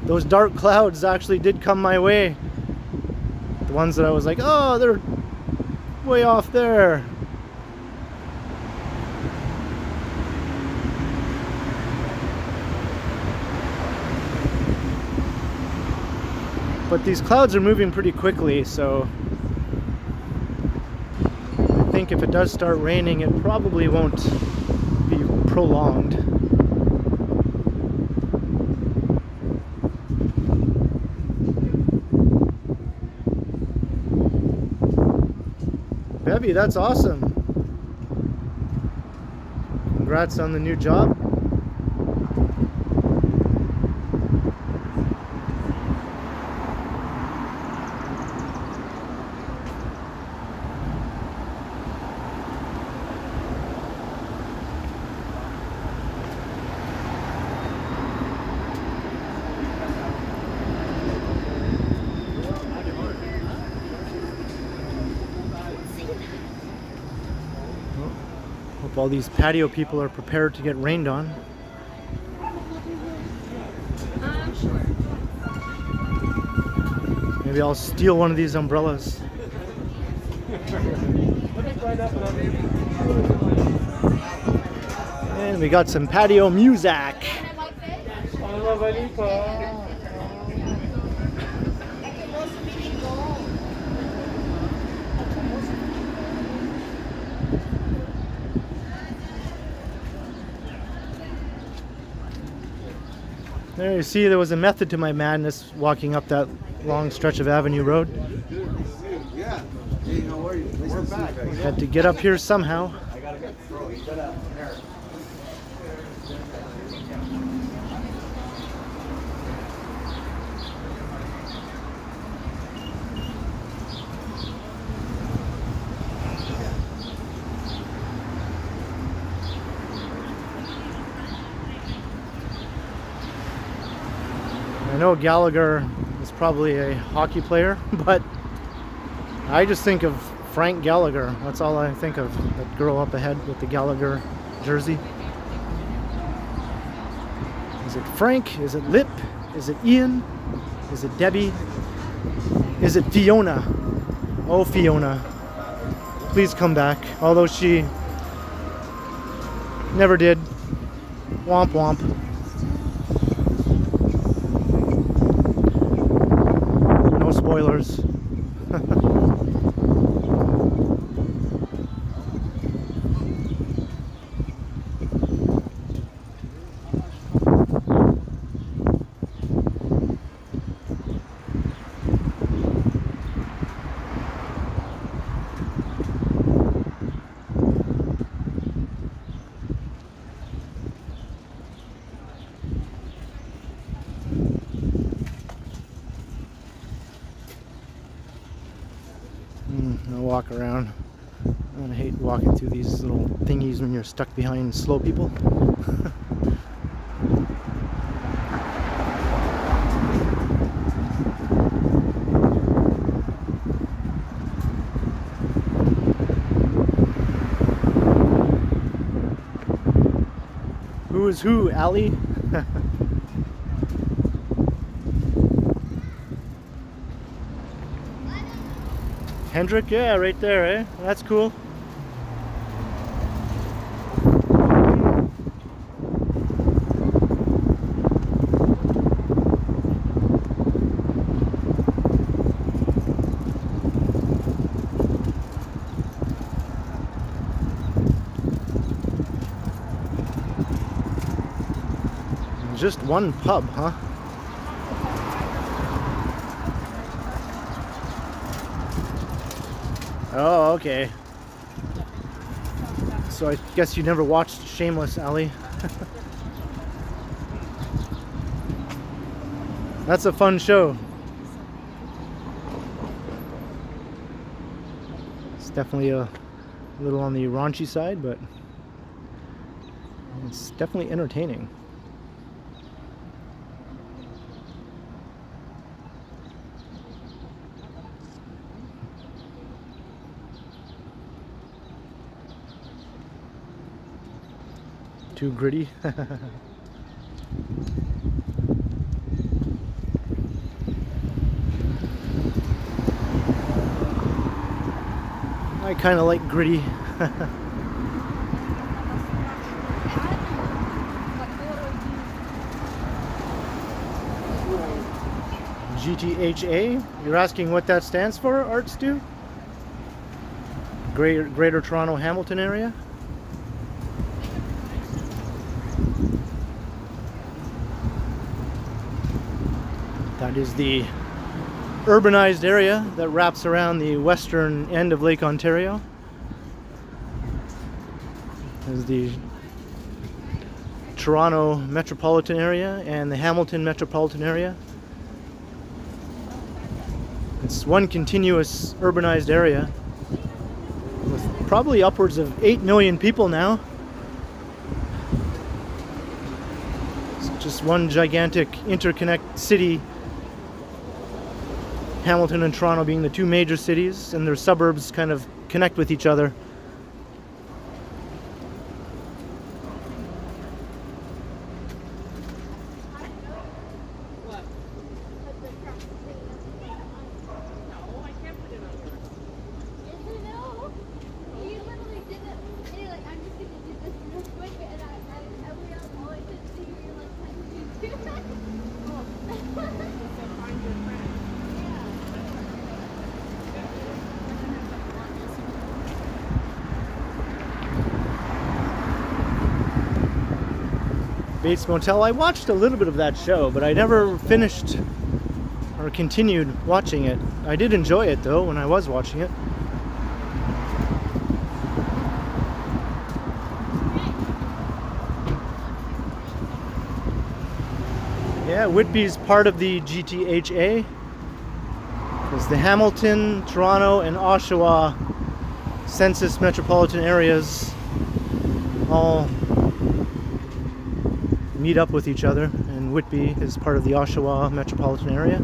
Those dark clouds actually did come my way. The ones that I was like, oh, they're way off there. But these clouds are moving pretty quickly, so I think if it does start raining, it probably won't be prolonged. Bevy, that's awesome. Congrats on the new job. Hope all these patio people are prepared to get rained on. Sure. Maybe I'll steal one of these umbrellas. And we got some patio music. There you see, there was a method to my madness walking up that long stretch of Avenue Road. Yeah. Hey, how are you? We're back. Had to get up here somehow. I gotta get through. You gotta hair. I know Gallagher is probably a hockey player, but I just think of Frank Gallagher. That's all I think of. That girl up ahead with the Gallagher jersey. Is it Frank? Is it Lip? Is it Ian? Is it Debbie? Is it Fiona? Oh, Fiona. Please come back. Although she never did. Womp womp. No spoilers. I'll walk around. I hate walking through these little thingies when you're stuck behind slow people. Who is who, Allie? Hendrick, yeah, right there, eh? That's cool. Just one pub, huh? Oh, okay. So I guess you never watched Shameless, Ali. That's a fun show. It's definitely a little on the raunchy side, but it's definitely entertaining. Too gritty. I kind of like gritty. GTHA? You're asking what that stands for, Arts do? Greater Toronto Hamilton area? That is the urbanized area that wraps around the western end of Lake Ontario. There's the Toronto metropolitan area and the Hamilton metropolitan area. It's one continuous urbanized area with probably upwards of 8 million people now. It's just one gigantic interconnect city. Hamilton and Toronto being the two major cities, and their suburbs kind of connect with each other. Bates Motel. I watched a little bit of that show, but I never finished or continued watching it. I did enjoy it though when I was watching it. Yeah, Whitby's part of the GTHA. Because the Hamilton, Toronto, and Oshawa census metropolitan areas all meet up with each other, and Whitby is part of the Oshawa metropolitan area.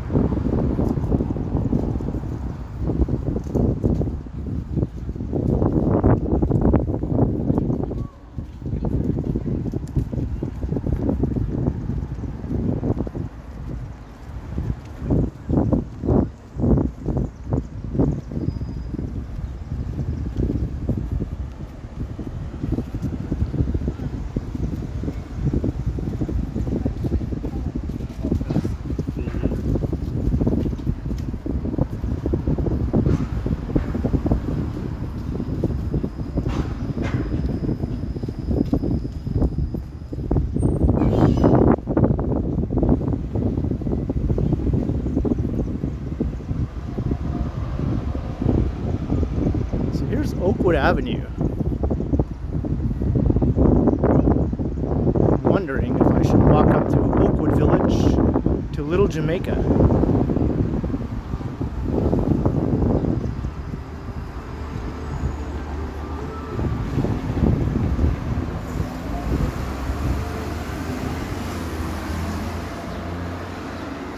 Oakwood Avenue. I'm wondering if I should walk up to Oakwood Village to Little Jamaica.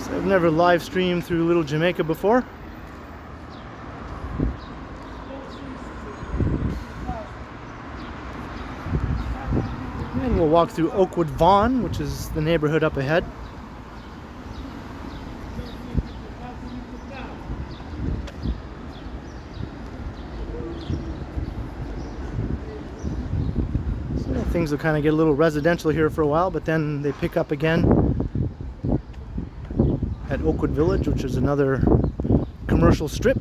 So I've never live streamed through Little Jamaica before. And we'll walk through Oakwood Vaughan, which is the neighborhood up ahead. So things will kind of get a little residential here for a while, but then they pick up again at Oakwood Village, which is another commercial strip.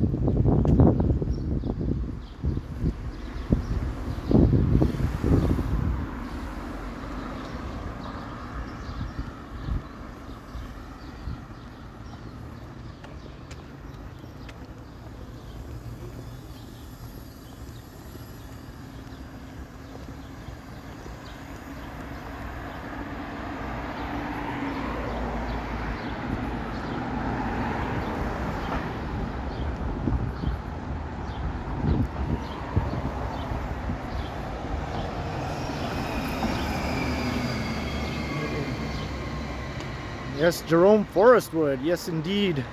Yes, Jerome Forestwood. Yes, indeed.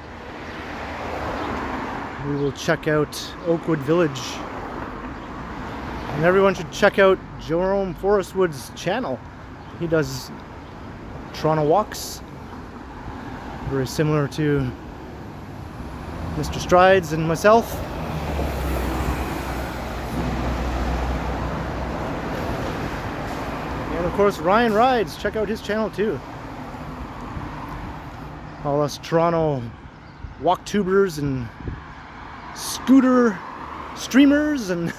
We will check out Oakwood Village. And everyone should check out Jerome Forestwood's channel. He does Toronto walks. Very similar to Mr. Strides and myself. And of course, Ryan Rides. Check out his channel too. All us Toronto walk tubers and scooter streamers and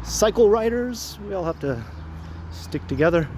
cycle riders, we all have to stick together.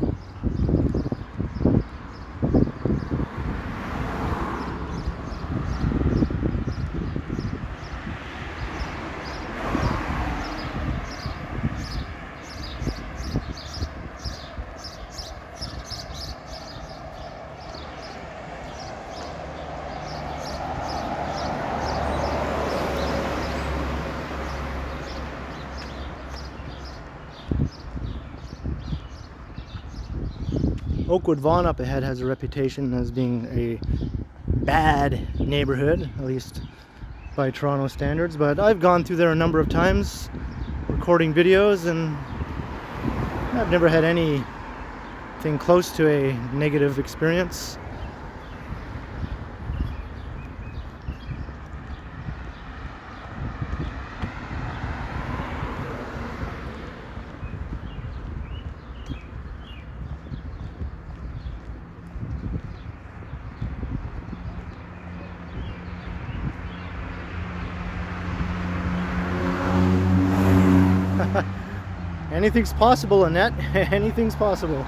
Oakwood Vaughan up ahead has a reputation as being a bad neighborhood, at least by Toronto standards, but I've gone through there a number of times recording videos and I've never had anything close to a negative experience. Anything's possible, Annette. Anything's possible.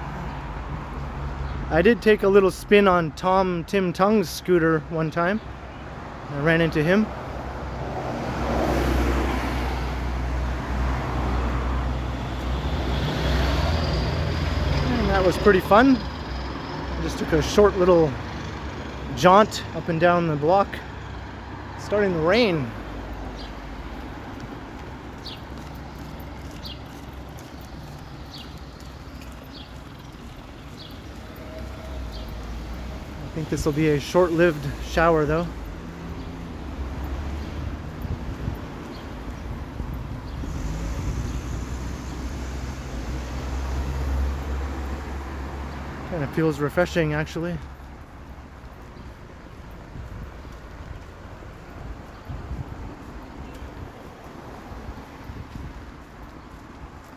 I did take a little spin on Tim Tung's scooter one time. I ran into him. And that was pretty fun. I just took a short little jaunt up and down the block. It's starting to rain. I think this will be a short-lived shower though. Kind of feels refreshing actually.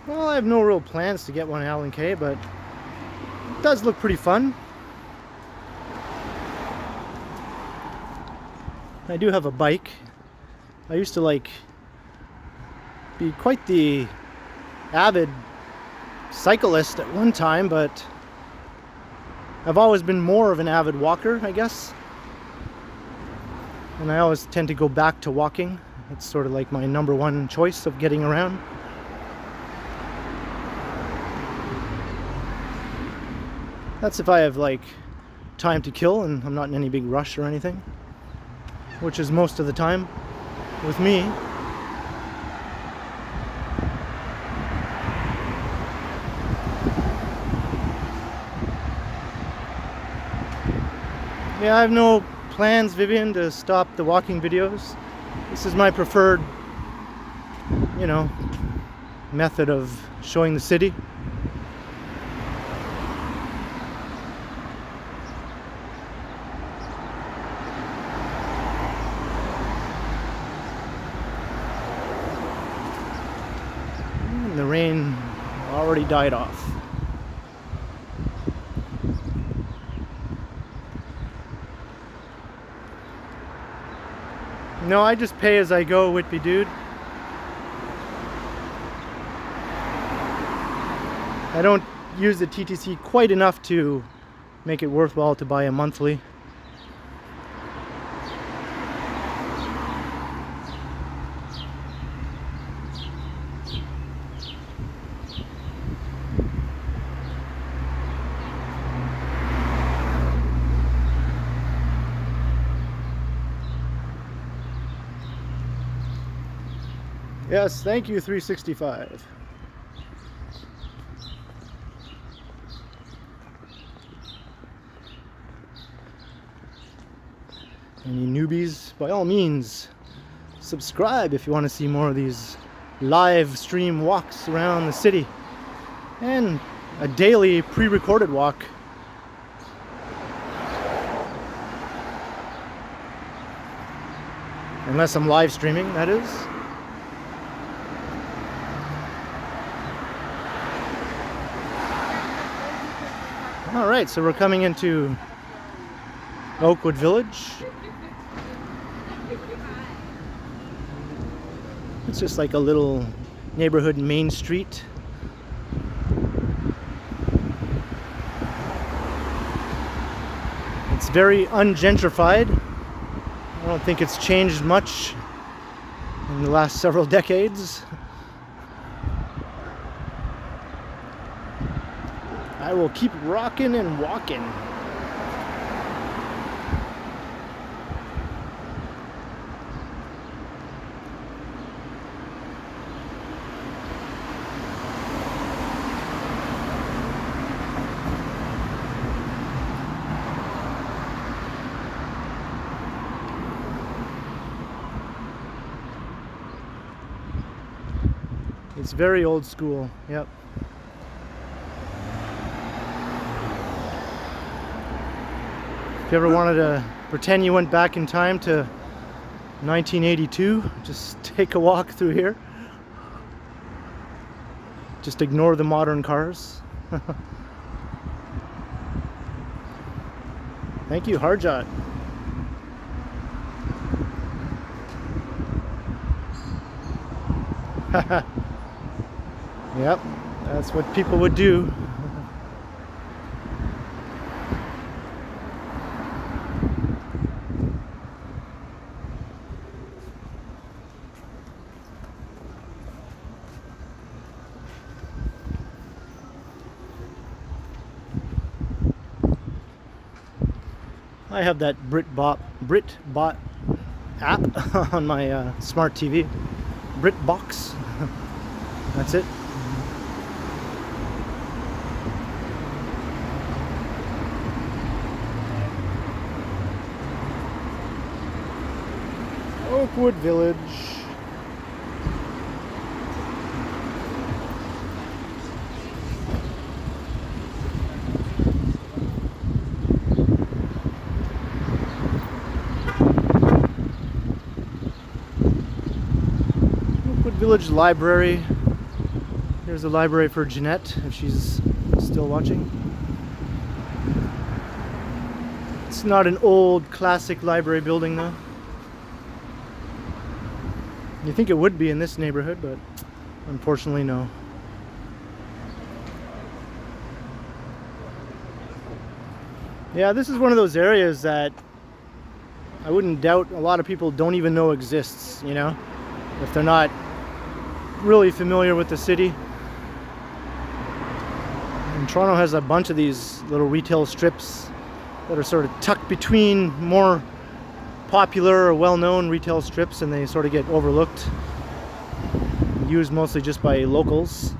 Well, I have no real plans to get one Allen K, but it does look pretty fun. I do have a bike. I used to be quite the avid cyclist at one time, but I've always been more of an avid walker, I guess. And I always tend to go back to walking. It's sort of like my number one choice of getting around. That's if I have time to kill and I'm not in any big rush or anything, which is most of the time with me. Yeah, I have no plans, Vivian, to stop the walking videos. This is my preferred, method of showing the city. And the rain already died off. No, I just pay as I go, Whitby dude. I don't use the TTC quite enough to make it worthwhile to buy a monthly. Yes, thank you, 365. Any newbies, by all means, subscribe if you want to see more of these live stream walks around the city. And a daily pre-recorded walk. Unless I'm live streaming, that is. Alright, so we're coming into Oakwood Village. It's just like a little neighborhood main street. It's very ungentrified. I don't think it's changed much in the last several decades. I will keep rocking and walking. It's very old school, yep. If you ever wanted to pretend you went back in time to 1982, just take a walk through here. Just ignore the modern cars. Thank you, Harjot. Yep, that's what people would do. I have that BritBot app on my smart TV. BritBox. That's it. Oakwood Village. Oakwood Village Library. Here's the library for Jeanette, if she's still watching. It's not an old classic library building though. You think it would be in this neighborhood, but unfortunately no. Yeah, this is one of those areas that I wouldn't doubt a lot of people don't even know exists, you know, if they're not really familiar with the city. And Toronto has a bunch of these little retail strips that are sort of tucked between more popular or well-known retail strips, and they sort of get overlooked, used mostly just by locals.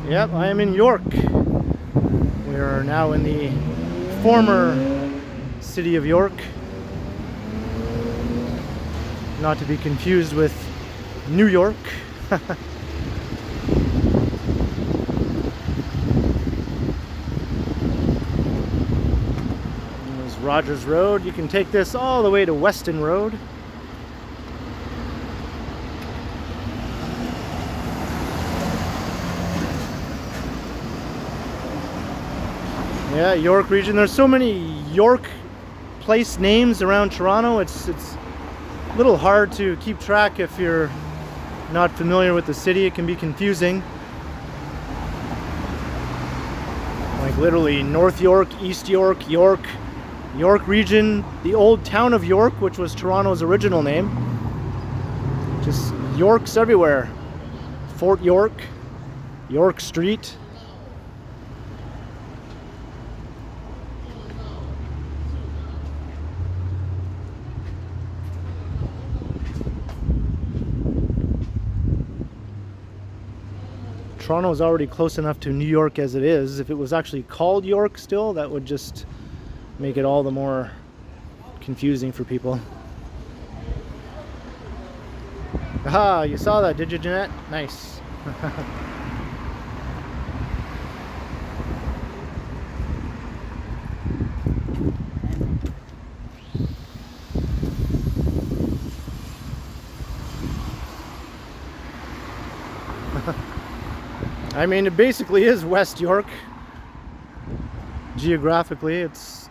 Yep, I am in York. We are now in the former city of York, not to be confused with New York. Rogers Road. You can take this all the way to Weston Road. Yeah, York region. There's so many York place names around Toronto. It's a little hard to keep track if you're not familiar with the city. It can be confusing. Like literally North York, East York, York region, the old town of York, which was Toronto's original name. Just Yorks everywhere. Fort York, York Street. Toronto is already close enough to New York as it is. If it was actually called York still, that would just make it all the more confusing for people. Aha, you saw that, did you, Jeanette? Nice. I mean, it basically is West York. Geographically, it's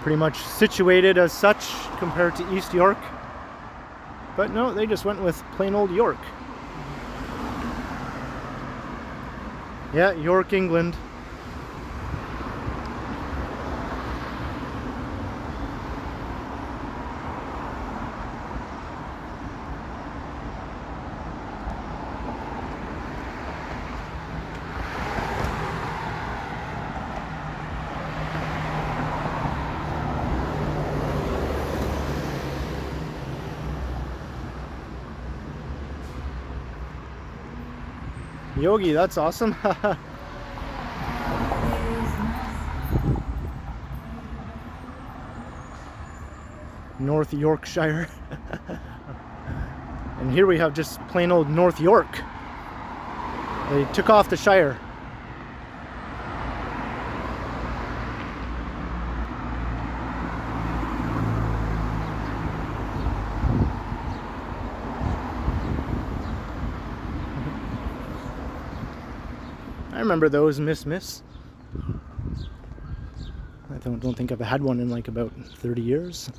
pretty much situated as such compared to East York. But no, they just went with plain old York. Yeah, York, England. Yogi, that's awesome. North Yorkshire. And here we have just plain old North York. They took off the Shire. I remember those Miss. I don't think I've had one in like about 30 years.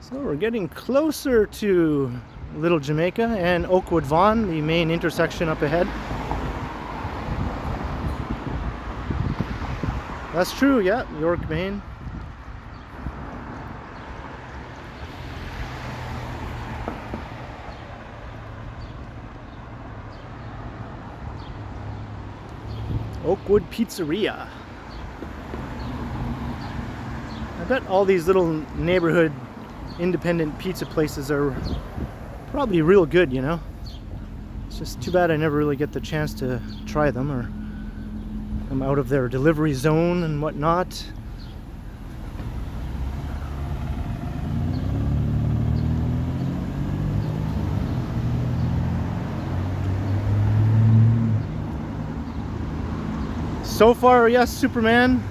So we're getting closer to Little Jamaica and Oakwood Vaughan, the main intersection up ahead. That's true, yeah, York, Maine. Oakwood Pizzeria. I bet all these little neighborhood independent pizza places are probably real good, you know? It's just too bad I never really get the chance to try them, or I'm out of their delivery zone and whatnot. So far, yes, Superman.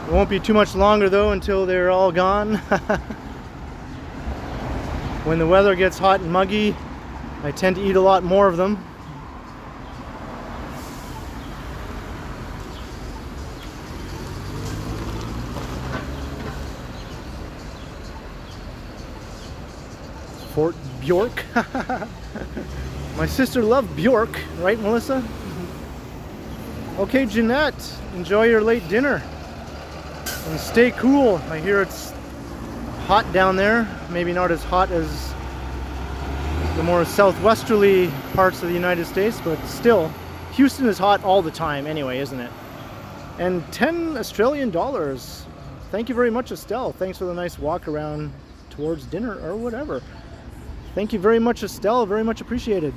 It won't be too much longer though until they're all gone. When the weather gets hot and muggy, I tend to eat a lot more of them. Fort Bjork. My sister loved Bjork, right, Melissa? Okay, Jeanette, enjoy your late dinner. And stay cool. I hear it's hot down there. Maybe not as hot as the more southwesterly parts of the United States, but still, Houston is hot all the time anyway, isn't it? And 10 Australian dollars. Thank you very much, Estelle. Thanks for the nice walk around towards dinner or whatever. Thank you very much, Estelle. Very much appreciated.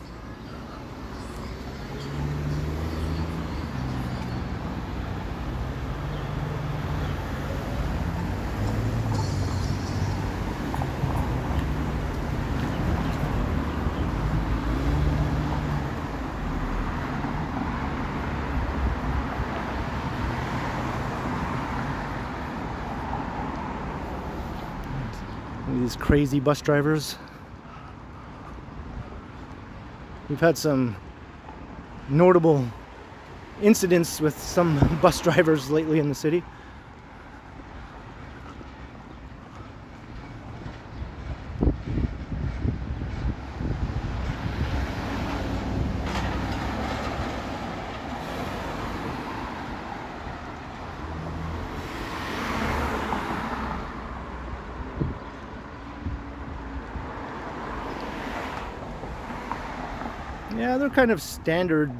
These crazy bus drivers. We've had some notable incidents with some bus drivers lately in the city. Yeah, they're kind of standard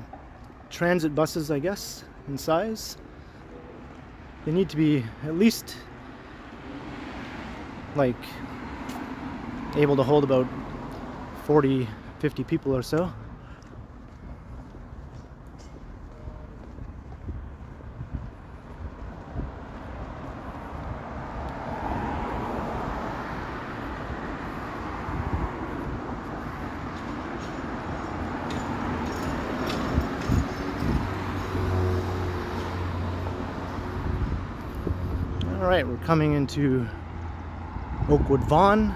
transit buses, I guess, in size. They need to be at least like able to hold about 40, 50 people or so. Alright, we're coming into Oakwood Vaughan,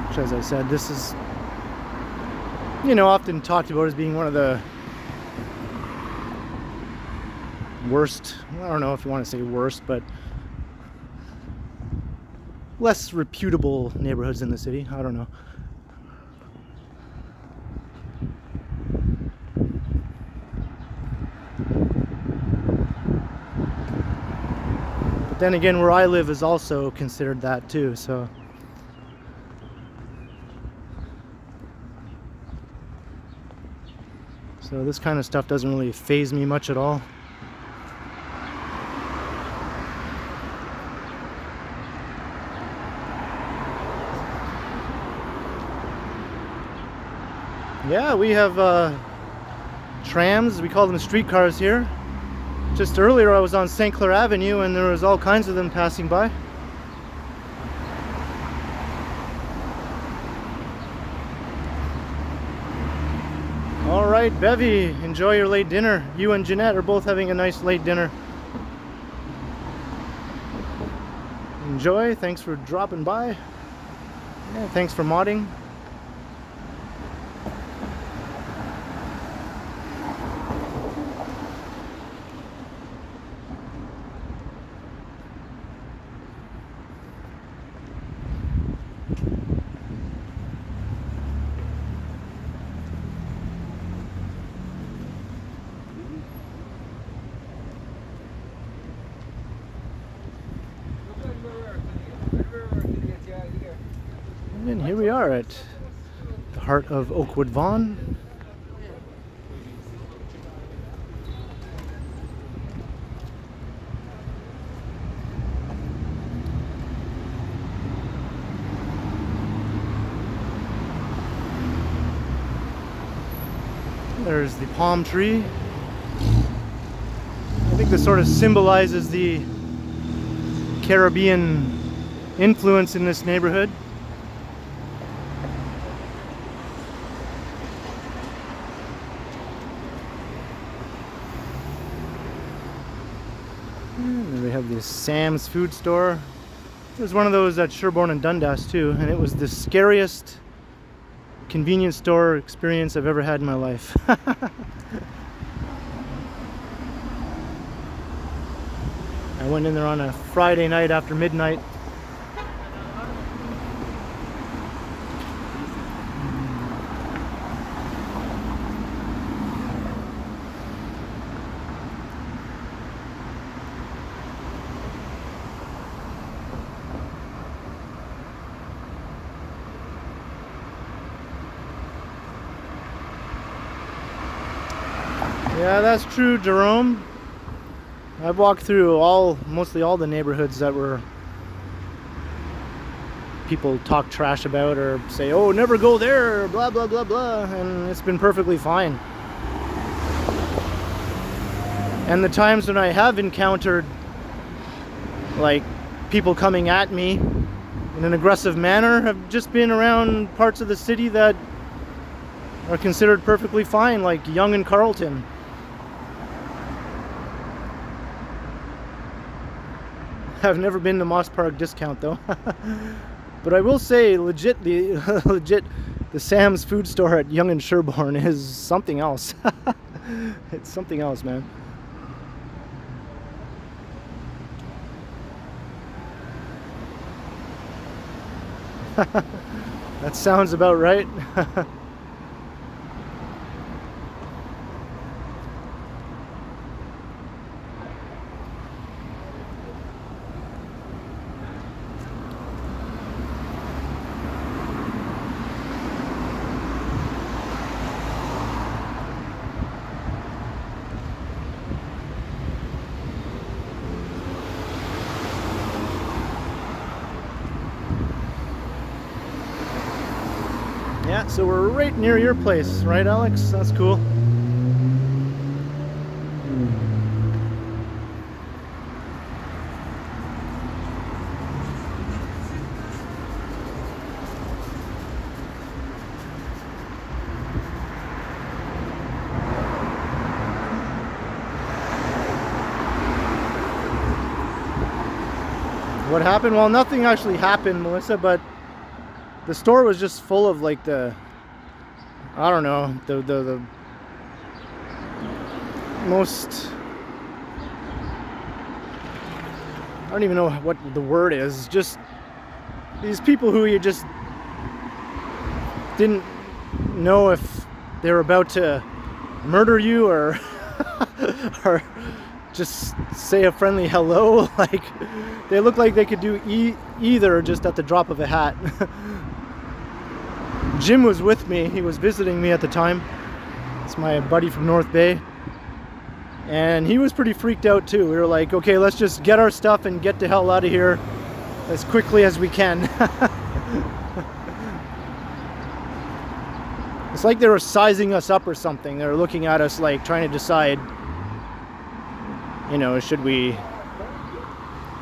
which, as I said, this is, you know, often talked about as being one of the worst, I don't know if you want to say worst, but less reputable neighborhoods in the city. I don't know. Then again, where I live is also considered that too, so. So this kind of stuff doesn't really faze me much at all. Yeah, we have trams, we call them streetcars here. Just earlier I was on St. Clair Avenue and there was all kinds of them passing by. Alright, Bevy, enjoy your late dinner. You and Jeanette are both having a nice late dinner. Enjoy, thanks for dropping by. Yeah, thanks for modding. here we are at the heart of Oakwood Vaughan. There's the palm tree. I think this sort of symbolizes the Caribbean influence in this neighborhood. And then we have this Sam's food store. There's one of those at Sherbourne and Dundas too, and it was the scariest convenience store experience I've ever had in my life. I went in there on a Friday night after midnight. Yeah, that's true, Jerome. I've walked through mostly all the neighborhoods that were people talk trash about or say, oh, never go there, or blah, blah, blah, blah, and it's been perfectly fine. And the times when I have encountered, like, people coming at me in an aggressive manner have just been around parts of the city that are considered perfectly fine, like Yonge and Carlton. I've never been to Moss Park Discount though. But I will say legit the Sam's food store at Yonge and Sherbourne is something else. It's something else, man. That sounds about right. Yeah, so we're right near your place, right, Alex? That's cool. What happened? Well, nothing actually happened, Melissa, but the store was just full of like I don't know, the most, I don't even know what the word is, just these people who you just didn't know if they were about to murder you or or just say a friendly hello. Like, they look like they could do either just at the drop of a hat. Jim was with me. He was visiting me at the time. It's my buddy from North Bay. And he was pretty freaked out too. We were like, okay, let's just get our stuff and get the hell out of here as quickly as we can. It's like they were sizing us up or something. They were looking at us like trying to decide, you know, should we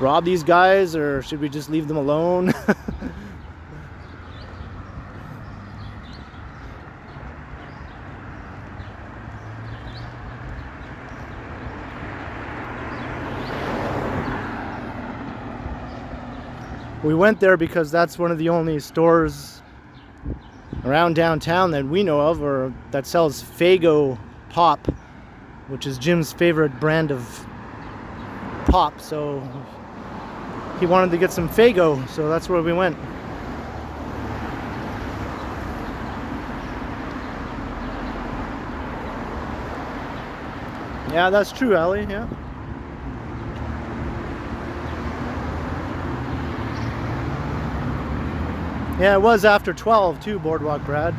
rob these guys or should we just leave them alone? We went there because that's one of the only stores around downtown that we know of, or that sells Faygo pop, which is Jim's favorite brand of pop. So he wanted to get some Faygo, so that's where we went. Yeah, that's true, Ali. Yeah. Yeah, it was after 12 too, Boardwalk Brad.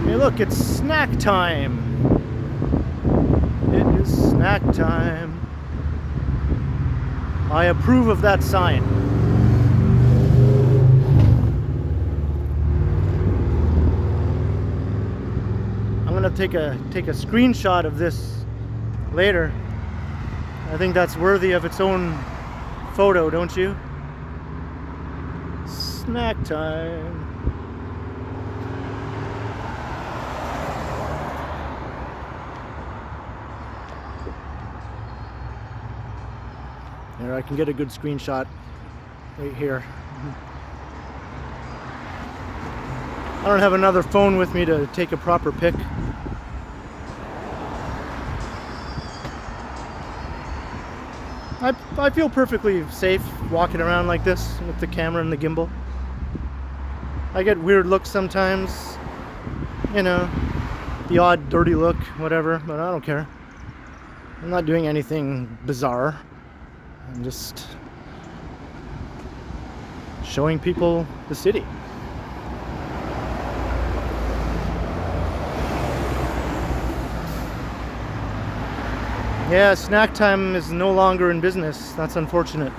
Hey look, it's snack time. It is snack time. I approve of that sign. I'm gonna take a screenshot of this later. I think that's worthy of its own photo, don't you? Snack time. There, I can get a good screenshot right here. I don't have another phone with me to take a proper pic. I feel perfectly safe walking around like this with the camera and the gimbal. I get weird looks sometimes, you know, the odd dirty look, whatever, but I don't care. I'm not doing anything bizarre. I'm just showing people the city. Yeah, snack time is no longer in business. That's unfortunate.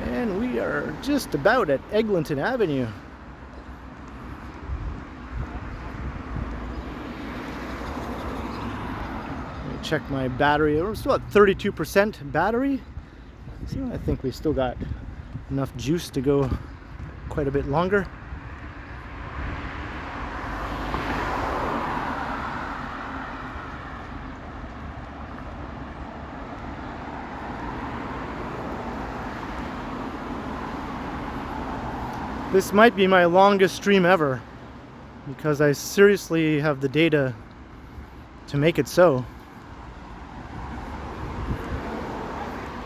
And we are just about at Eglinton Avenue. Let me check my battery. We're still at 32% battery. So I think we still got enough juice to go quite a bit longer. This might be my longest stream ever because I seriously have the data to make it so.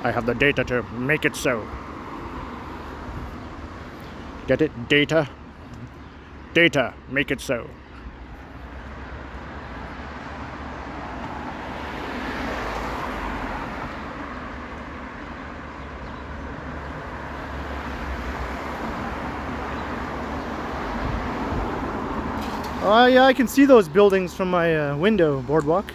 I have the data to make it so. Get it? Data? Data, make it so. Oh yeah, I can see those buildings from my window, Boardwalk.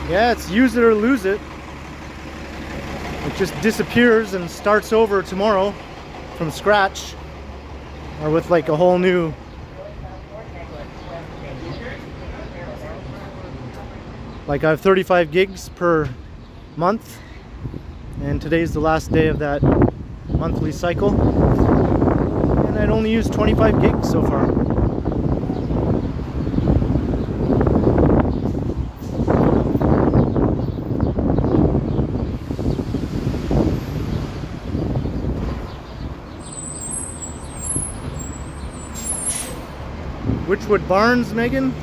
Yeah, it's use it or lose it. It just disappears and starts over tomorrow from scratch, or with like a whole new like I have 35 gigs per month, and today's the last day of that monthly cycle, and I'd only used 25 gigs so far. Whichwood Barns, Megan?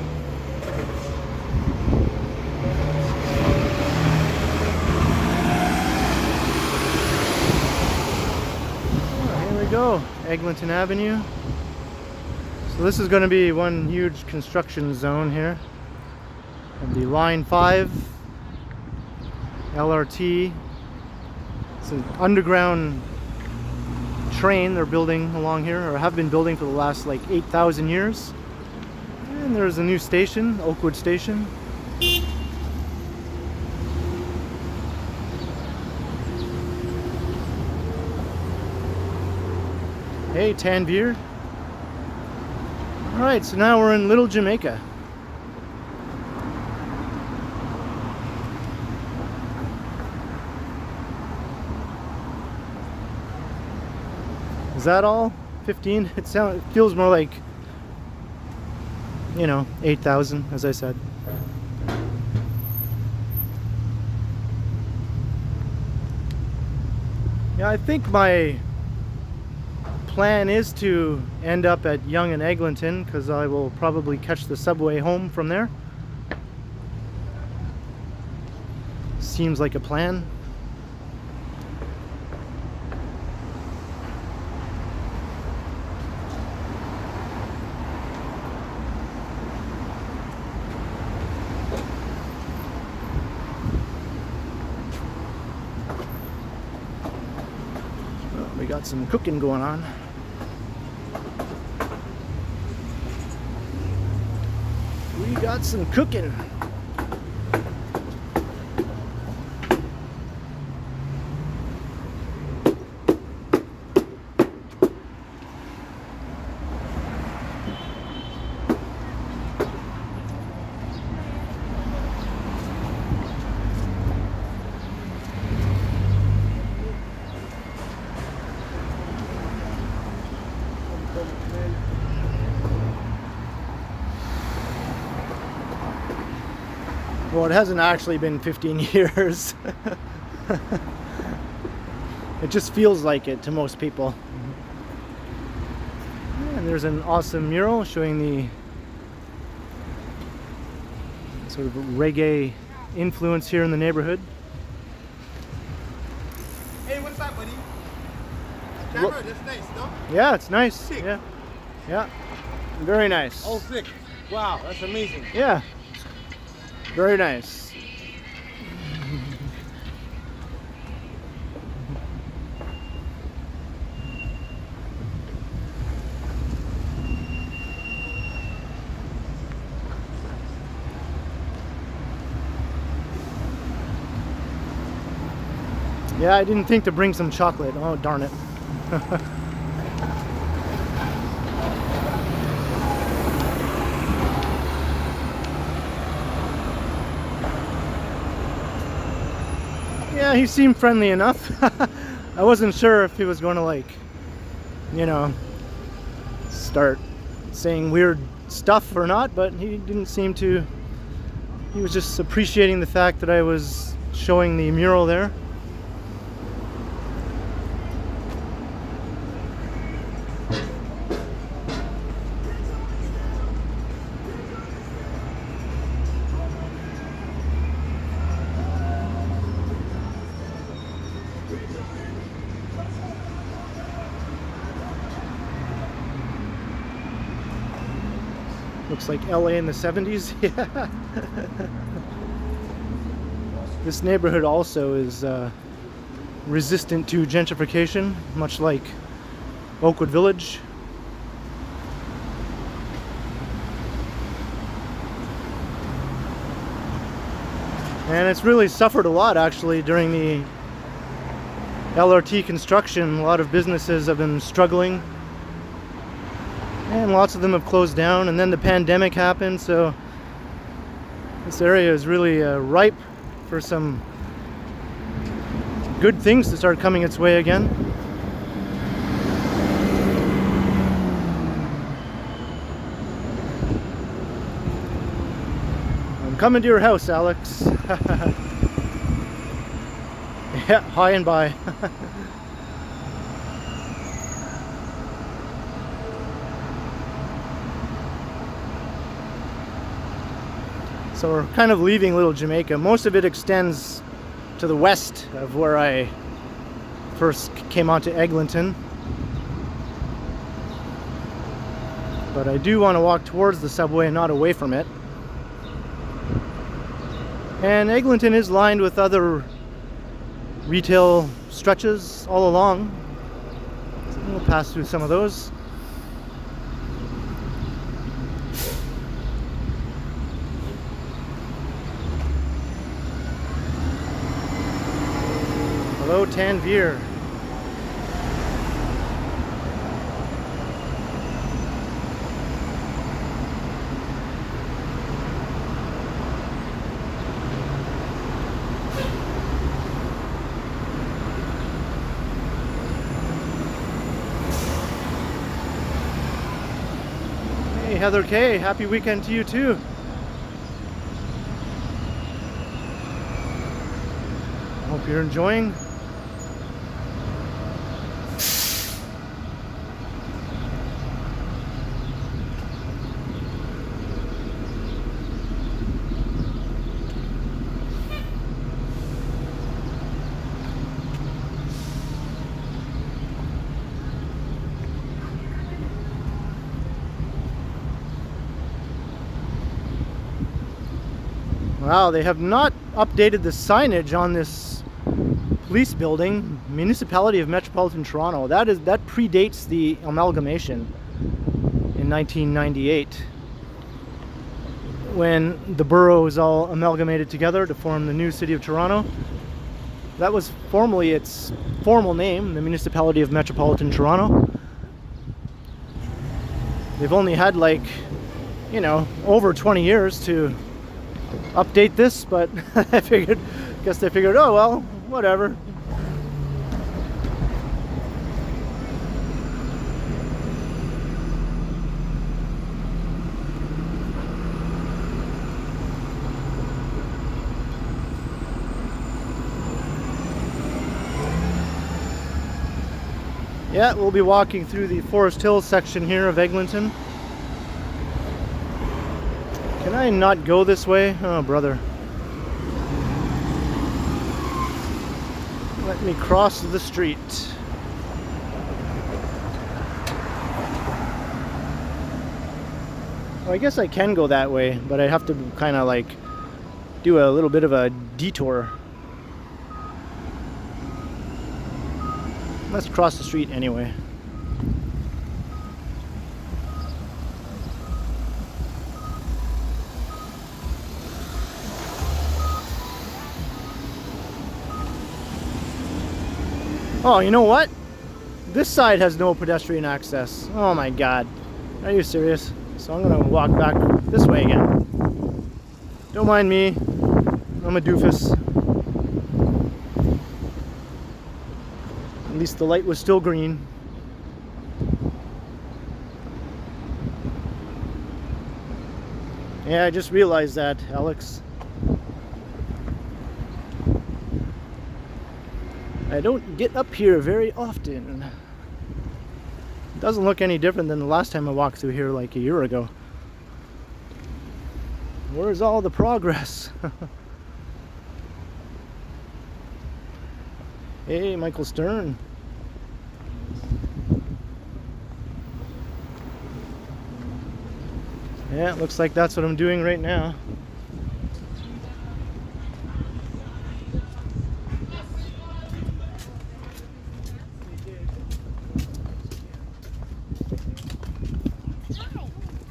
Go Eglinton Avenue. So this is going to be one huge construction zone here. And the Line 5 LRT. It's an underground train they're building along here, or have been building for the last like 8,000 years. And there's a new station, Oakwood Station. Hey, Tanveer. Alright, so now we're in Little Jamaica. Is that all? 15? It feels more like, you know, 8,000, as I said. Yeah, I think my plan is to end up at Yonge and Eglinton because I will probably catch the subway home from there. Seems like a plan. We got some cooking going on. We got some cooking. Well, it hasn't actually been 15 years. It just feels like it to most people. And there's an awesome mural showing the sort of reggae influence here in the neighborhood. Hey, what's up, buddy? Camera, that's nice, no? Yeah, it's nice. Sick. Yeah, yeah, very nice. Oh, sick. Wow, that's amazing. Yeah, very nice. Yeah, I didn't think to bring some chocolate. Oh, darn it. Yeah, he seemed friendly enough. I wasn't sure if he was going to, like, you know, start saying weird stuff or not, but he didn't seem to. He was just appreciating the fact that I was showing the mural there. Looks like LA in the 70s. Yeah. This neighborhood also is resistant to gentrification, much like Oakwood Village. And it's really suffered a lot actually during the LRT construction. A lot of businesses have been struggling. And lots of them have closed down, and then the pandemic happened, so this area is really ripe for some good things to start coming its way again. I'm coming to your house, Alex. Yeah, hi and bye. So we're kind of leaving little Jamaica. Most of it extends to the west of where I first came onto Eglinton. But I do want to walk towards the subway and not away from it. And Eglinton is lined with other retail stretches all along. So we'll pass through some of those. Hello, Tanveer. Hey, Heather K, happy weekend to you too. Hope you're enjoying. Wow, they have not updated the signage on this police building. Municipality of Metropolitan Toronto. That predates the amalgamation in 1998, when the boroughs all amalgamated together to form the new city of Toronto. That was formerly its formal name, the Municipality of Metropolitan Toronto. They've only had, like, you know, over 20 years to update this, but I guess they figured, oh well, whatever. Yeah, we'll be walking through the Forest Hills section here of Eglinton. Can I not go this way? Oh, brother. Let me cross the street. Well, I guess I can go that way, but I have to kind of like do a little bit of a detour. Let's cross the street anyway. Oh, you know what? This side has no pedestrian access. Oh my god. Are you serious? So I'm gonna walk back this way again. Don't mind me. I'm a doofus. At least the light was still green. Yeah, I just realized that, Alex. I don't get up here very often. It doesn't look any different than the last time I walked through here like a year ago. Where's all the progress? Hey, Michael Stern. Yeah, it looks like that's what I'm doing right now.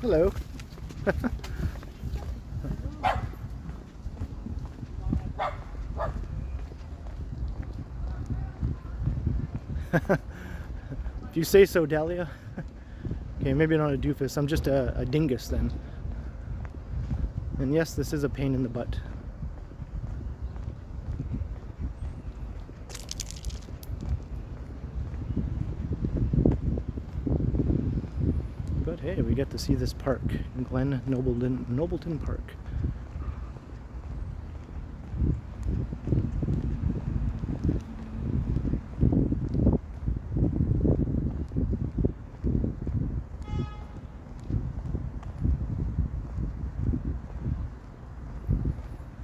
Hello. If you say so, Dahlia. Okay, maybe not a doofus. I'm just a dingus then. And yes, this is a pain in the butt. But hey, we get to see this park in Glen Nobleton Park.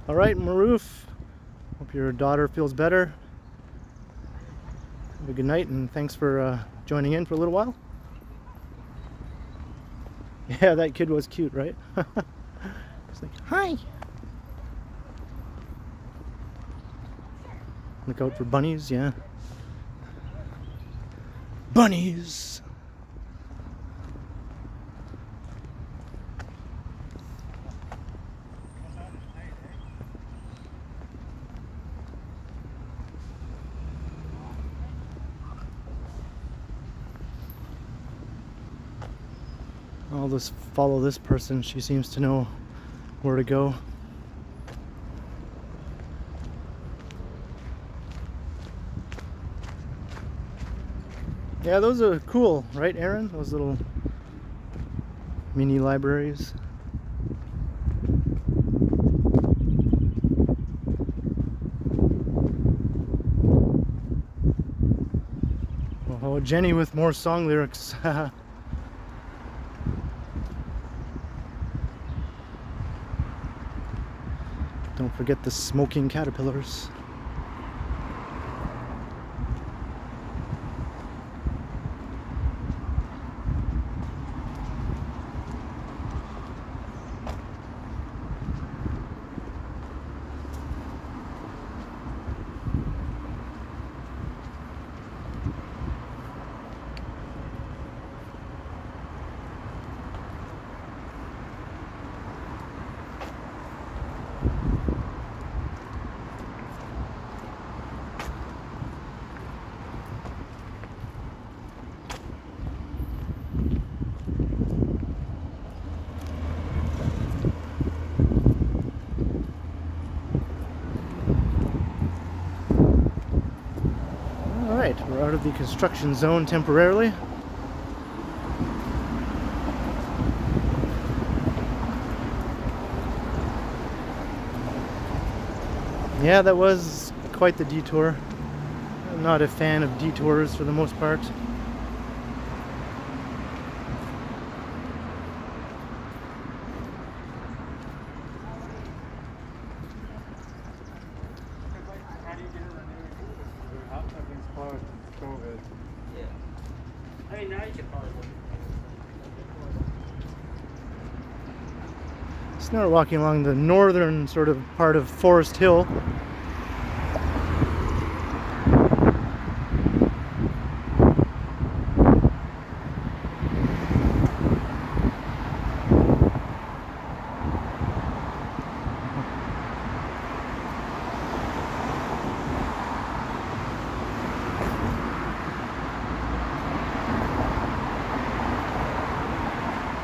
All right, Maroof. Hope your daughter feels better. Have a good night, and thanks for joining in for a little while. Yeah, that kid was cute, right? It's like, hi. Look out for bunnies, yeah. Bunnies! I'll just follow this person. She seems to know where to go. Yeah, those are cool, right, Aaron? Those little mini libraries. Oh, Jenny with more song lyrics. Don't forget the smoking caterpillars. out of the construction zone temporarily. Yeah, that was quite the detour. I'm not a fan of detours for the most part. How do you get it renewed? Everything's closed. COVID. Yeah. I mean, now you can park. So now we're walking along the northern sort of part of Forest Hill.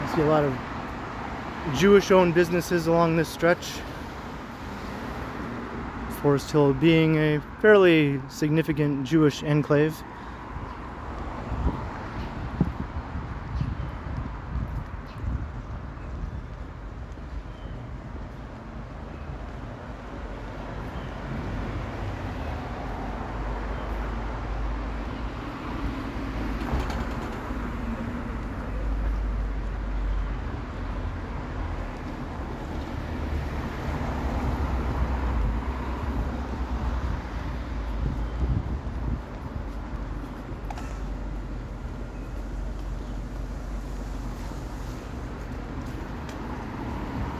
I see a lot of Jewish-owned businesses along this stretch. Forest Hill being a fairly significant Jewish enclave.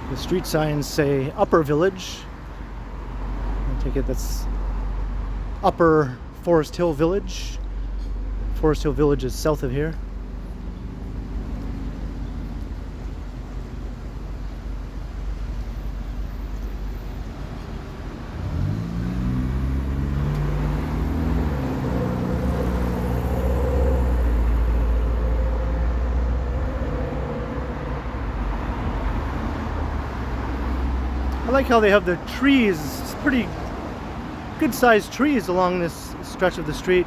The street signs say Upper Village. I take it that's Upper Forest Hill Village. Forest Hill Village is south of here. I like how they have the trees, pretty good sized trees along this stretch of the street.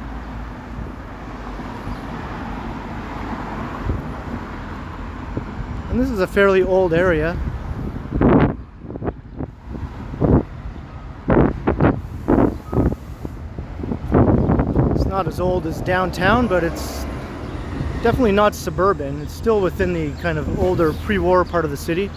And this is a fairly old area. It's not as old as downtown, but it's definitely not suburban. It's still within the kind of older pre-war part of the city.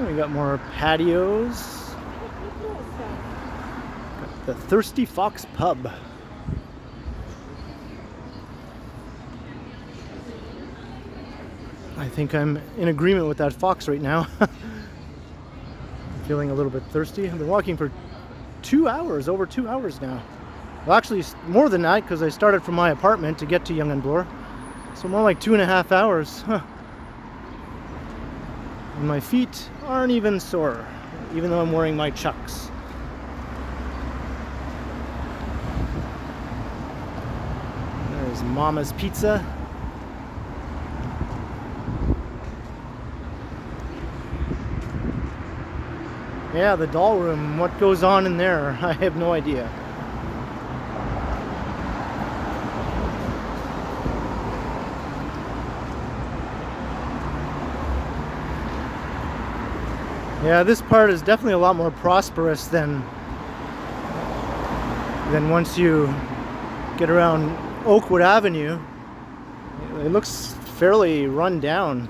We got more patios. Got the Thirsty Fox Pub. I think I'm in agreement with that fox right now. I'm feeling a little bit thirsty. I've been walking for 2 hours, over 2 hours now. Well, actually more than that, because I started from my apartment to get to Yonge and Bloor. So more like 2.5 hours. Huh. And my feet aren't even sore, even though I'm wearing my Chucks. There's Mama's Pizza. Yeah, the doll room. What goes on in there? I have no idea. Yeah, this part is definitely a lot more prosperous than once you get around Oakwood Avenue. It looks fairly run down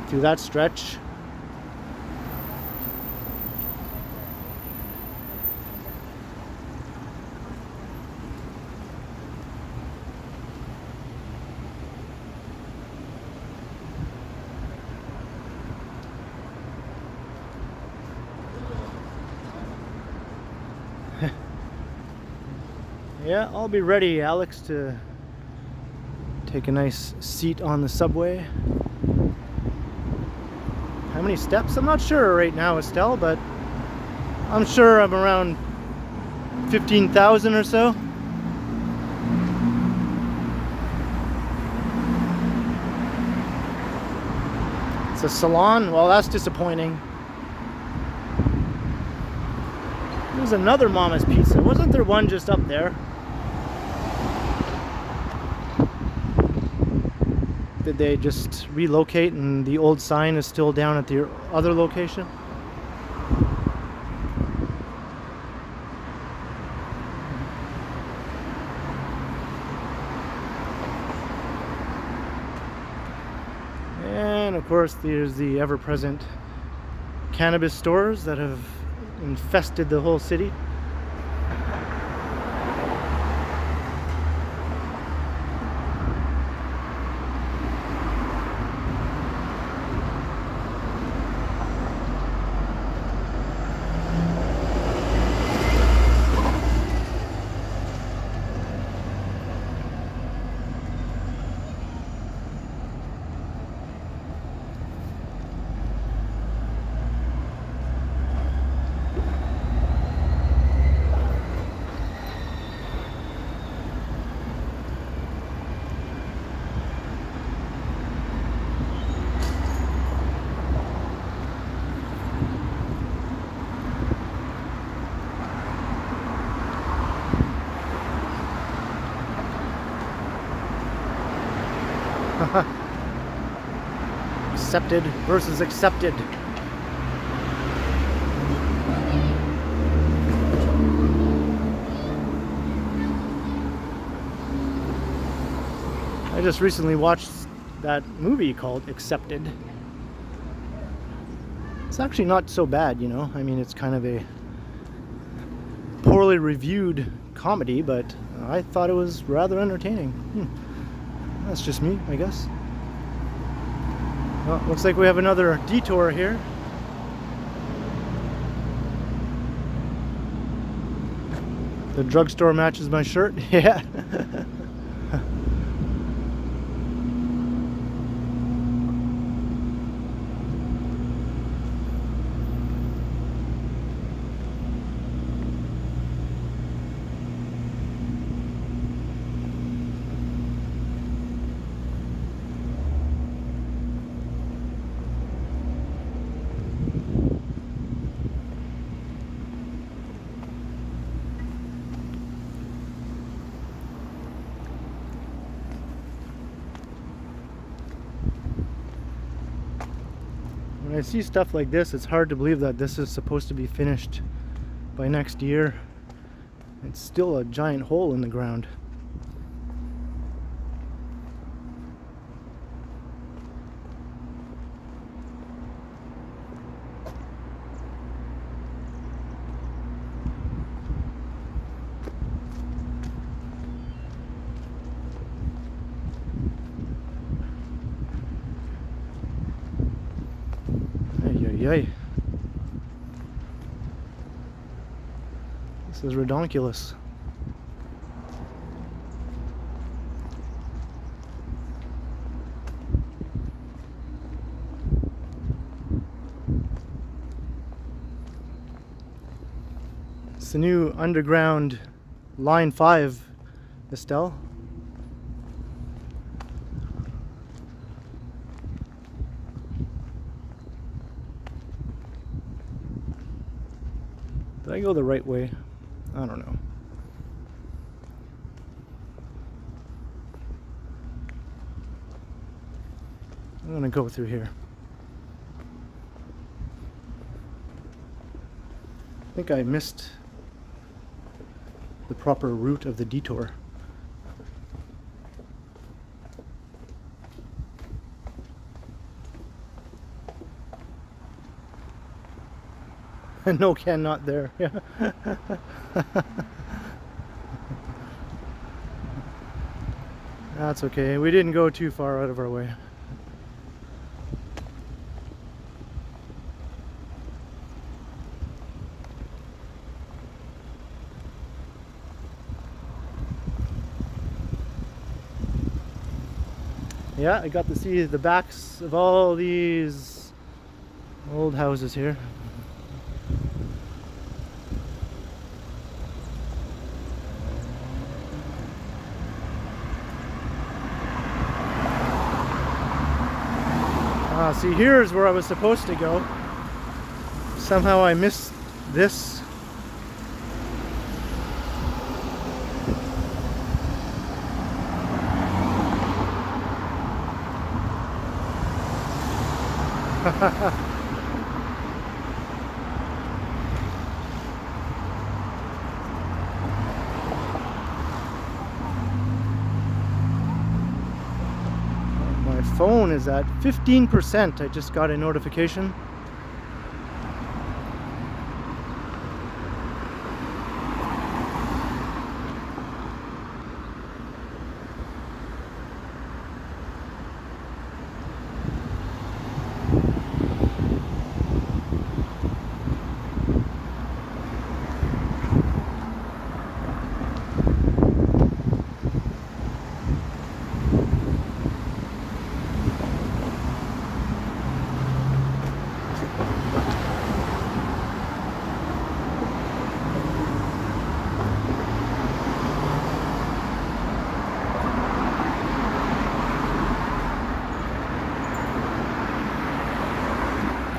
through that stretch. Yeah, I'll be ready, Alex, to take a nice seat on the subway. How many steps? I'm not sure right now, Estelle, but I'm sure I'm around 15,000 or so. It's a salon? Well, that's disappointing. There's another Mama's Pizza. Wasn't there one just up there? Did they just relocate and the old sign is still down at the other location? And of course there's the ever-present cannabis stores that have infested the whole city. Accepted versus accepted. I just recently watched that movie called Accepted. It's actually not so bad, you know. I mean, it's kind of a poorly reviewed comedy, but I thought it was rather entertaining. That's just me, I guess. Well, looks like we have another detour here. The drugstore matches my shirt. Yeah. When I see stuff like this, it's hard to believe that this is supposed to be finished by next year. It's still a giant hole in the ground. Yay. This is redonkulous. It's the new underground Line 5, Estelle. Did I go the right way? I don't know. I'm gonna go through here. I think I missed the proper route of the detour. No can, not there. Yeah. That's okay. We didn't go too far out of our way. Yeah, I got to see the backs of all these Old houses here. See, here's where I was supposed to go. Somehow I missed this. My phone is at 15%. I just got a notification.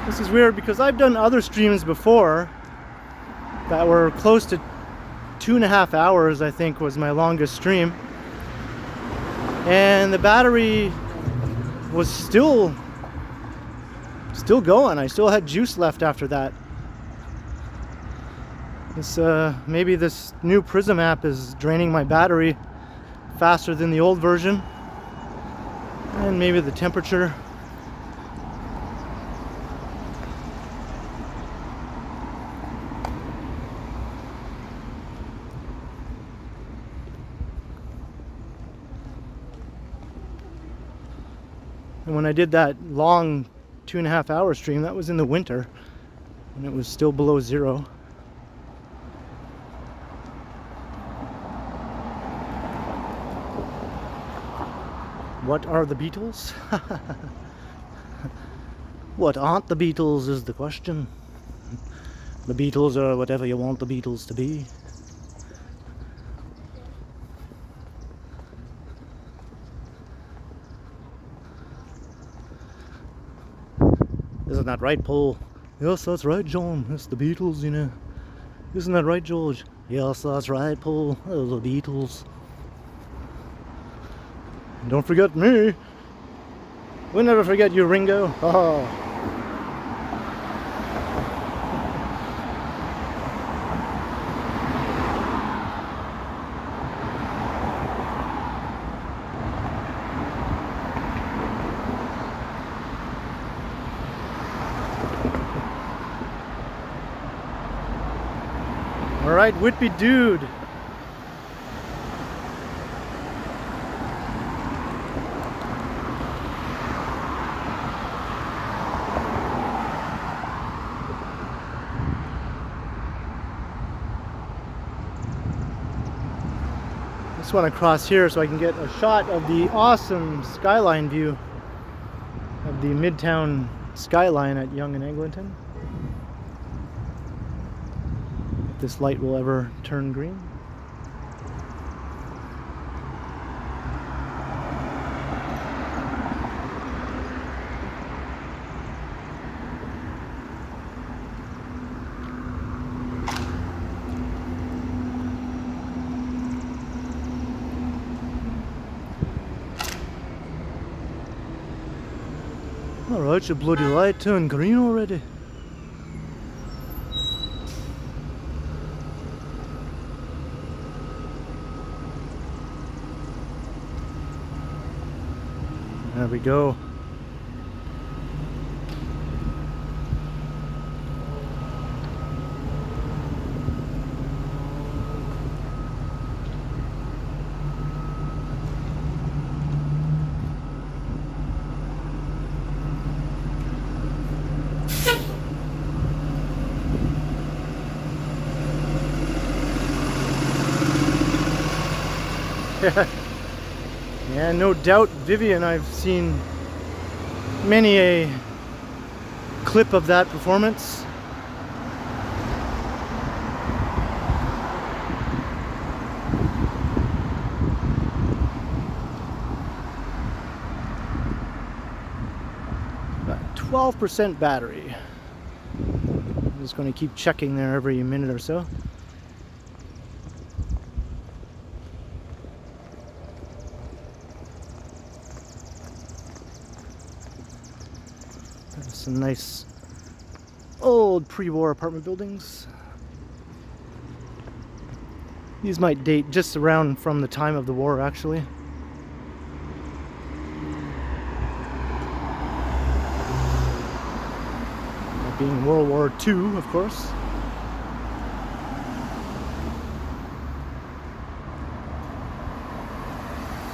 This is weird because I've done other streams before that were close to 2.5 hours, I think was my longest stream. And the battery was still going. I still had juice left after that. This, maybe this new Prism app is draining my battery faster than the old version. And maybe the temperature. And when I did that long 2.5 hour stream, that was in the winter when it was still below zero. What are the Beatles? What aren't the Beatles is the question. The Beatles are whatever you want the Beatles to be. Isn't that right, Paul? Yes, that's right, John. It's the Beatles, you know. Isn't that right, George? Yes, that's right, Paul. Oh, the Beatles. And don't forget me. We'll never forget you, Ringo. Oh. Alright, Whitby Dude. Just want to cross here so I can get a shot of the awesome skyline view of the Midtown skyline at Yonge and Eglinton. If this light will ever turn green. Alright, your bloody light turned green already. There we go. Yeah, no doubt, Vivian, I've seen many a clip of that performance. Got 12% battery. I'm just going to keep checking there every minute or so. Some nice old pre-war apartment buildings. These might date just around from the time of the war, actually. That being World War II, of course.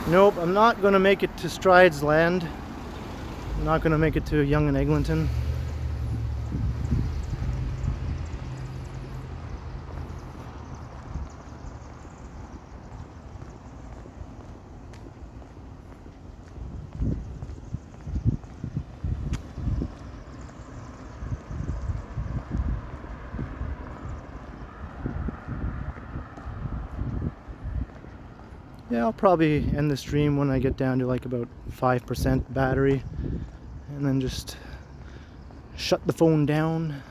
Nope, I'm not going to make it to Strides Land. I'm not going to make it to Yonge and Eglinton. Yeah, I'll probably end the stream when I get down to like about 5% battery. And then just shut the phone down.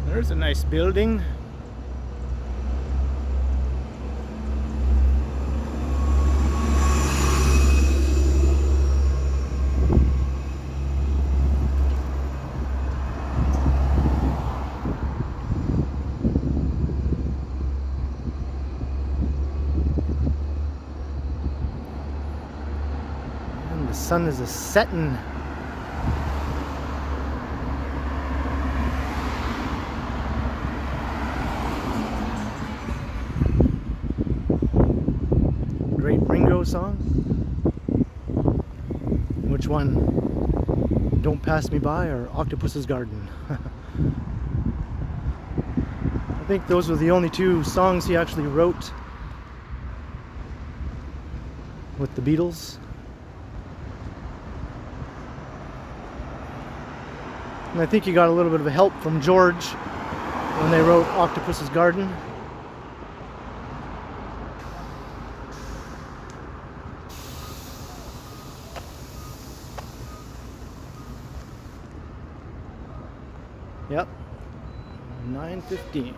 There's a nice building. And the sun is a-setting. Song? Which one? Don't Pass Me By or Octopus's Garden? I think those were the only two songs he actually wrote with the Beatles. And I think he got a little bit of help from George when they wrote Octopus's Garden. Yep, 9:15.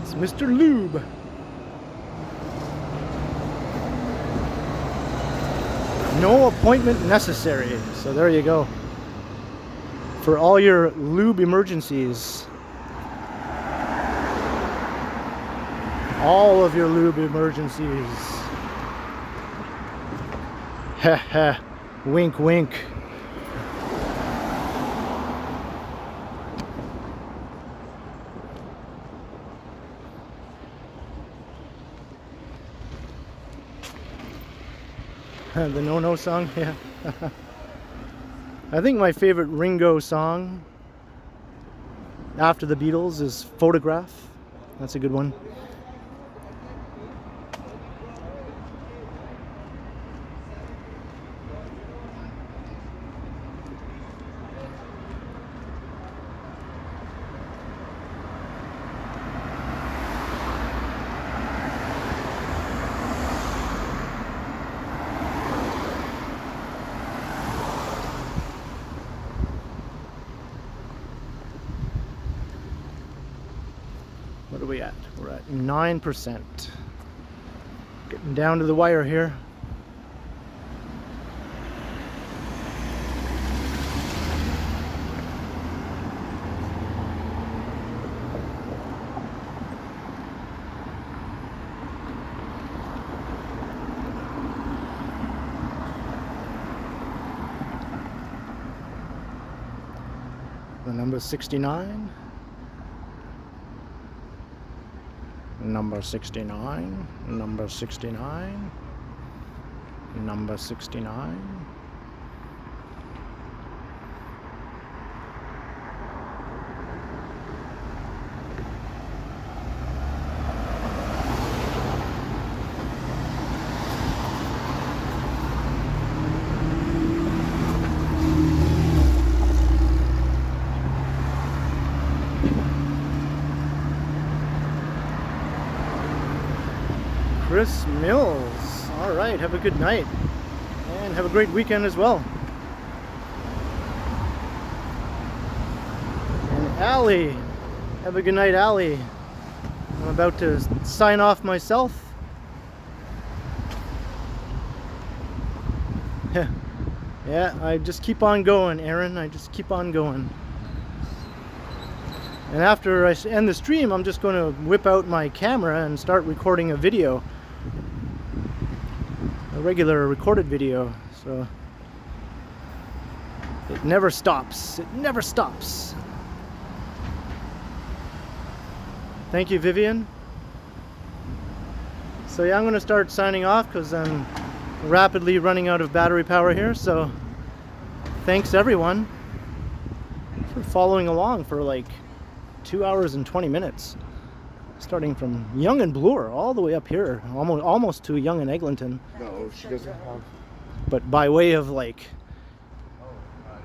It's Mr. Lube. No appointment necessary. So there you go. For all your lube emergencies. All of your lube emergencies. Heh heh. Wink, wink. The No-No song, yeah. I think my favorite Ringo song after the Beatles is Photograph. That's a good one. What are we at? We're at 9%. Getting down to the wire here. The number 69. Number 69. Number 69. Number 69. Chris Mills. All right, have a good night and have a great weekend as well. And Allie, have a good night, Allie. I'm about to sign off myself. Yeah, I just keep on going, Aaron. I just keep on going. And after I end the stream, I'm just going to whip out my camera and start recording a video. A regular recorded video. So it never stops. It never stops. Thank you, Vivian. So yeah, I'm going to start signing off because I'm rapidly running out of battery power here. So thanks everyone for following along for like 2 hours and 20 minutes, starting from Young and Bloor all the way up here, almost to Young and Eglinton. No, she doesn't have. But by way of like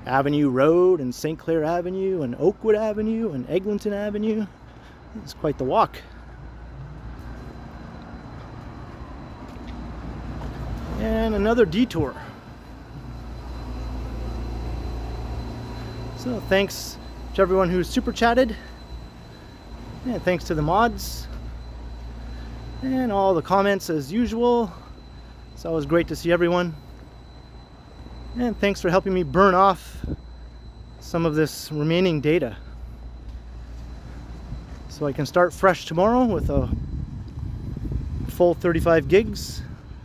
Avenue Road and St. Clair Avenue and Oakwood Avenue and Eglinton Avenue, it's quite the walk. And another detour. So thanks to everyone who super chatted. And thanks to the mods and all the comments as usual. It's always great to see everyone. And thanks for helping me burn off some of this remaining data, so I can start fresh tomorrow with a full 35 gigs.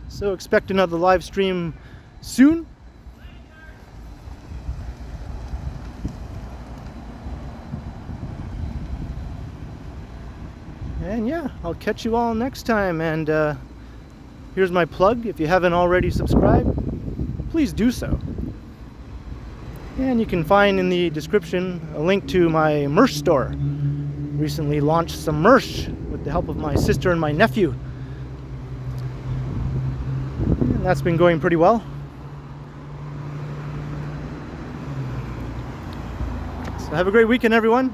So expect another live stream soon. And yeah, I'll catch you all next time. And here's my plug. If you haven't already subscribed, please do so. And you can find in the description a link to my merch store. Recently launched some merch with the help of my sister and my nephew. And that's been going pretty well. So have a great weekend, everyone.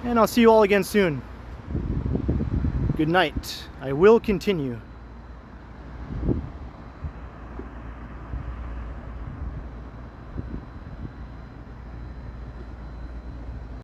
And I'll see you all again soon. Good night. I will continue.